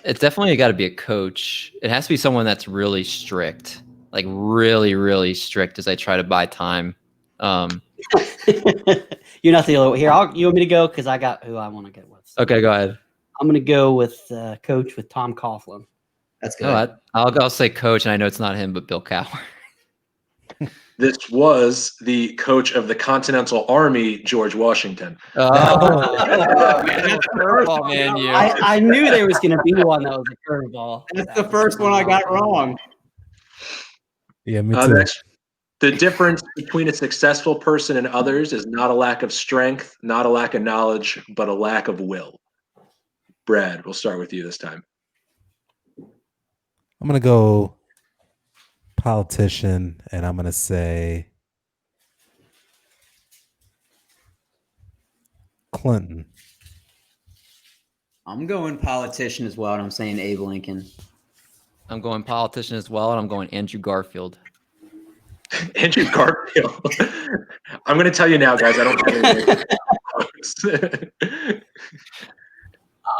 S2: It's definitely got to be a coach. It has to be someone that's really strict, like really, really strict as I try to buy time.
S5: You're not the only one. Here, you want me to go? Because I got who I want to get with.
S2: Okay, go ahead.
S5: I'm going to go with coach with Tom Coughlin.
S3: That's good.
S2: No, I'll say coach, and I know it's not him, but Bill Cowher.
S1: This was the coach of the Continental Army, George Washington.
S2: Curveball, man, you.
S5: I knew there was going to be one that was a curveball.
S3: That's the first one I got wrong.
S4: Yeah, me too.
S1: The difference between a successful person and others is not a lack of strength, not a lack of knowledge, but a lack of will. Brad, we'll start with you this time.
S4: I'm going to go politician, and I'm going to say Clinton.
S3: I'm going politician as well, and I'm saying Abe Lincoln.
S2: I'm going politician as well, and I'm going Andrew Garfield.
S1: Andrew Garfield. I'm going to tell you now, guys. I don't have any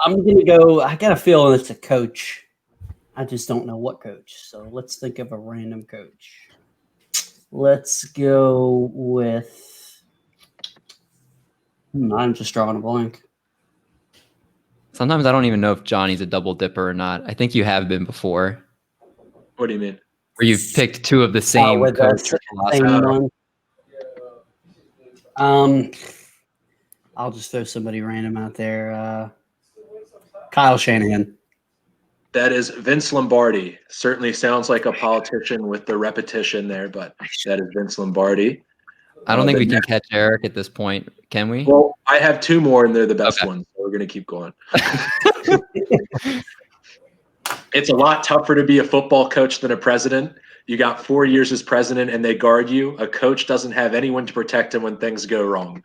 S5: I'm gonna go. I got a feeling it's a coach. I just don't know what coach. So let's think of a random coach. Let's go with. I'm just drawing a blank.
S2: Sometimes I don't even know if Johnny's a double dipper or not. I think you have been before.
S1: What do you mean?
S2: Where you've picked two of the same
S5: with
S2: coach.
S5: the same one. I'll just throw somebody random out there. Kyle Shanahan.
S1: That is Vince Lombardi. Certainly sounds like a politician with the repetition there, but that is Vince Lombardi.
S2: I don't think we can catch Eric at this point, can we?
S1: Well, I have two more, and they're the best
S2: Okay.
S1: ones, so we're going to keep going. It's a lot tougher to be a football coach than a president. You got 4 years as president, and they guard you. A coach doesn't have anyone to protect him when things go wrong.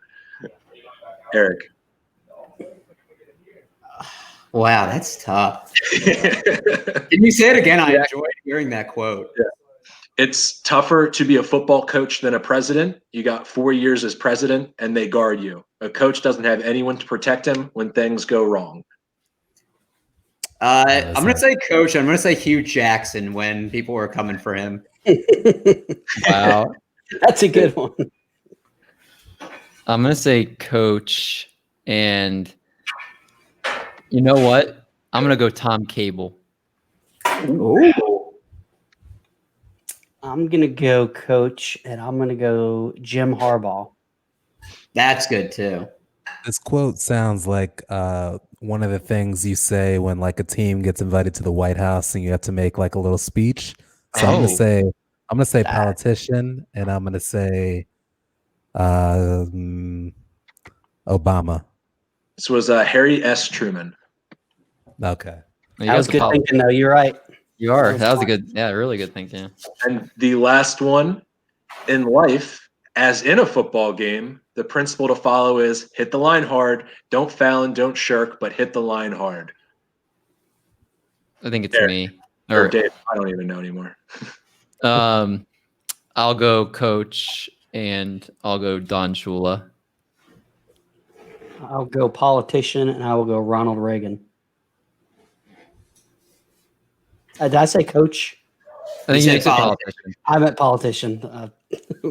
S1: Eric.
S3: Wow, that's tough. Can you say it again? I enjoyed hearing that quote.
S1: Yeah. It's tougher to be a football coach than a president. You got 4 years as president, and they guard you. A coach doesn't have anyone to protect him when things go wrong.
S3: I'm going to say coach. I'm going to say Hugh Jackson when people were coming for him.
S2: Wow.
S5: That's a good one.
S2: I'm going to say coach, and you know what? I'm going to go Tom Cable.
S3: Ooh.
S5: I'm going to go coach, and I'm going to go Jim Harbaugh.
S3: That's good, too.
S4: This quote sounds like one of the things you say when like a team gets invited to the White House and you have to make like a little speech. So I'm gonna say politician, and I'm gonna say Obama.
S1: This was Harry S. Truman.
S4: Okay.
S5: That was good thinking, though. You're right.
S2: You are. That was a good, really good thinking.
S1: And the last one, in life, as in a football game, the principle to follow is hit the line hard, don't foul and don't shirk, but hit the line hard.
S2: I think it's
S1: There.
S2: me.
S1: Or Dave, I don't even know anymore.
S2: I'll go coach, and I'll go Don Shula.
S5: I'll go politician, and I will go Ronald Reagan. Did I say coach?
S2: I think you said politician.
S5: I meant politician.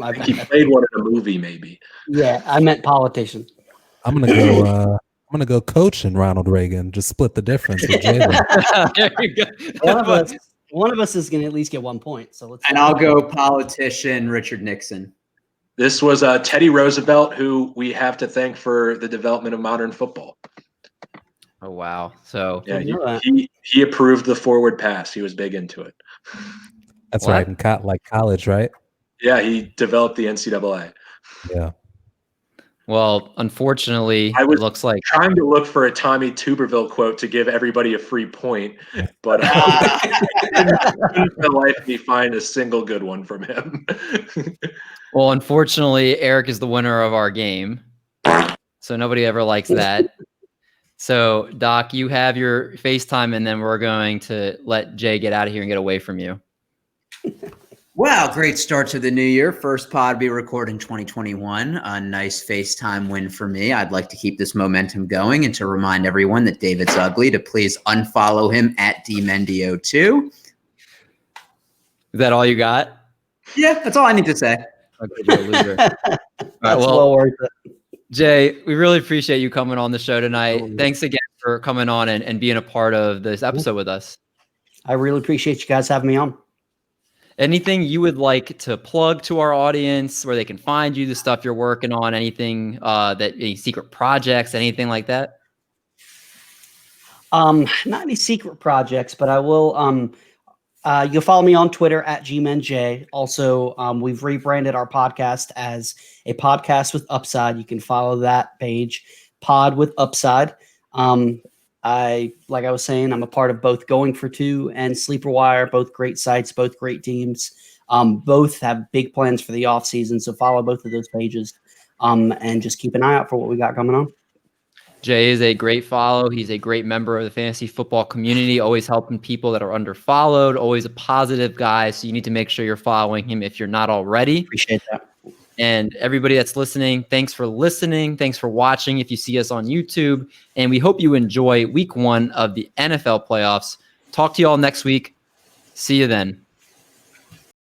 S1: I think he played one in a movie, maybe.
S5: Yeah, I meant politician.
S4: I'm gonna go coach and Ronald Reagan. Just split the difference with Jalen.
S2: There you go.
S5: One of us is going to at least get 1 point. So let's.
S3: And I'll go politician Richard Nixon.
S1: This was Teddy Roosevelt, who we have to thank for the development of modern football.
S2: Oh wow! So
S1: Yeah, he approved the forward pass. He was big into it.
S4: That's
S2: What?
S4: right. In like college, right?
S1: Yeah, he developed the NCAA.
S4: Yeah.
S2: well, unfortunately,
S1: I was
S2: it looks like
S1: trying to look for a Tommy Tuberville quote to give everybody a free point, but couldn't let me find a single good one from him.
S2: well, unfortunately, Eric is the winner of our game, so nobody ever likes that. So, Doc, you have your FaceTime, and then we're going to let Jay get out of here and get away from you.
S3: Wow, great start to the new year. First pod be recorded in 2021. A nice FaceTime win for me. I'd like to keep this momentum going and to remind everyone that David's ugly to please unfollow him at GMenJay02.
S2: Is that all you got?
S3: Yeah, that's all I need to say.
S2: Okay, you're a loser. All right,
S5: That's
S2: well,
S5: well worth it.
S2: Jay, we really appreciate you coming on the show tonight. Thanks again for coming on and being a part of this episode with us.
S5: I really appreciate you guys having me on.
S2: Anything you would like to plug to our audience, where they can find you, the stuff you're working on, anything any secret projects, anything like that?
S5: Not any secret projects, but I will. You'll follow me on Twitter at GMenJay. Also, we've rebranded our podcast as a podcast with upside. You can follow that page, Pod with Upside. Like I was saying, I'm a part of both Going for Two and Sleeper Wire, both great sites, both great teams. Both have big plans for the offseason, so follow both of those pages and just keep an eye out for what we got coming on.
S2: Jay is a great follow. He's a great member of the fantasy football community, always helping people that are underfollowed, always a positive guy. So you need to make sure you're following him if you're not already.
S5: Appreciate that.
S2: And everybody that's listening, thanks for listening. Thanks for watching if you see us on YouTube. And we hope you enjoy week 1 of the NFL playoffs. Talk to you all next week. See you then.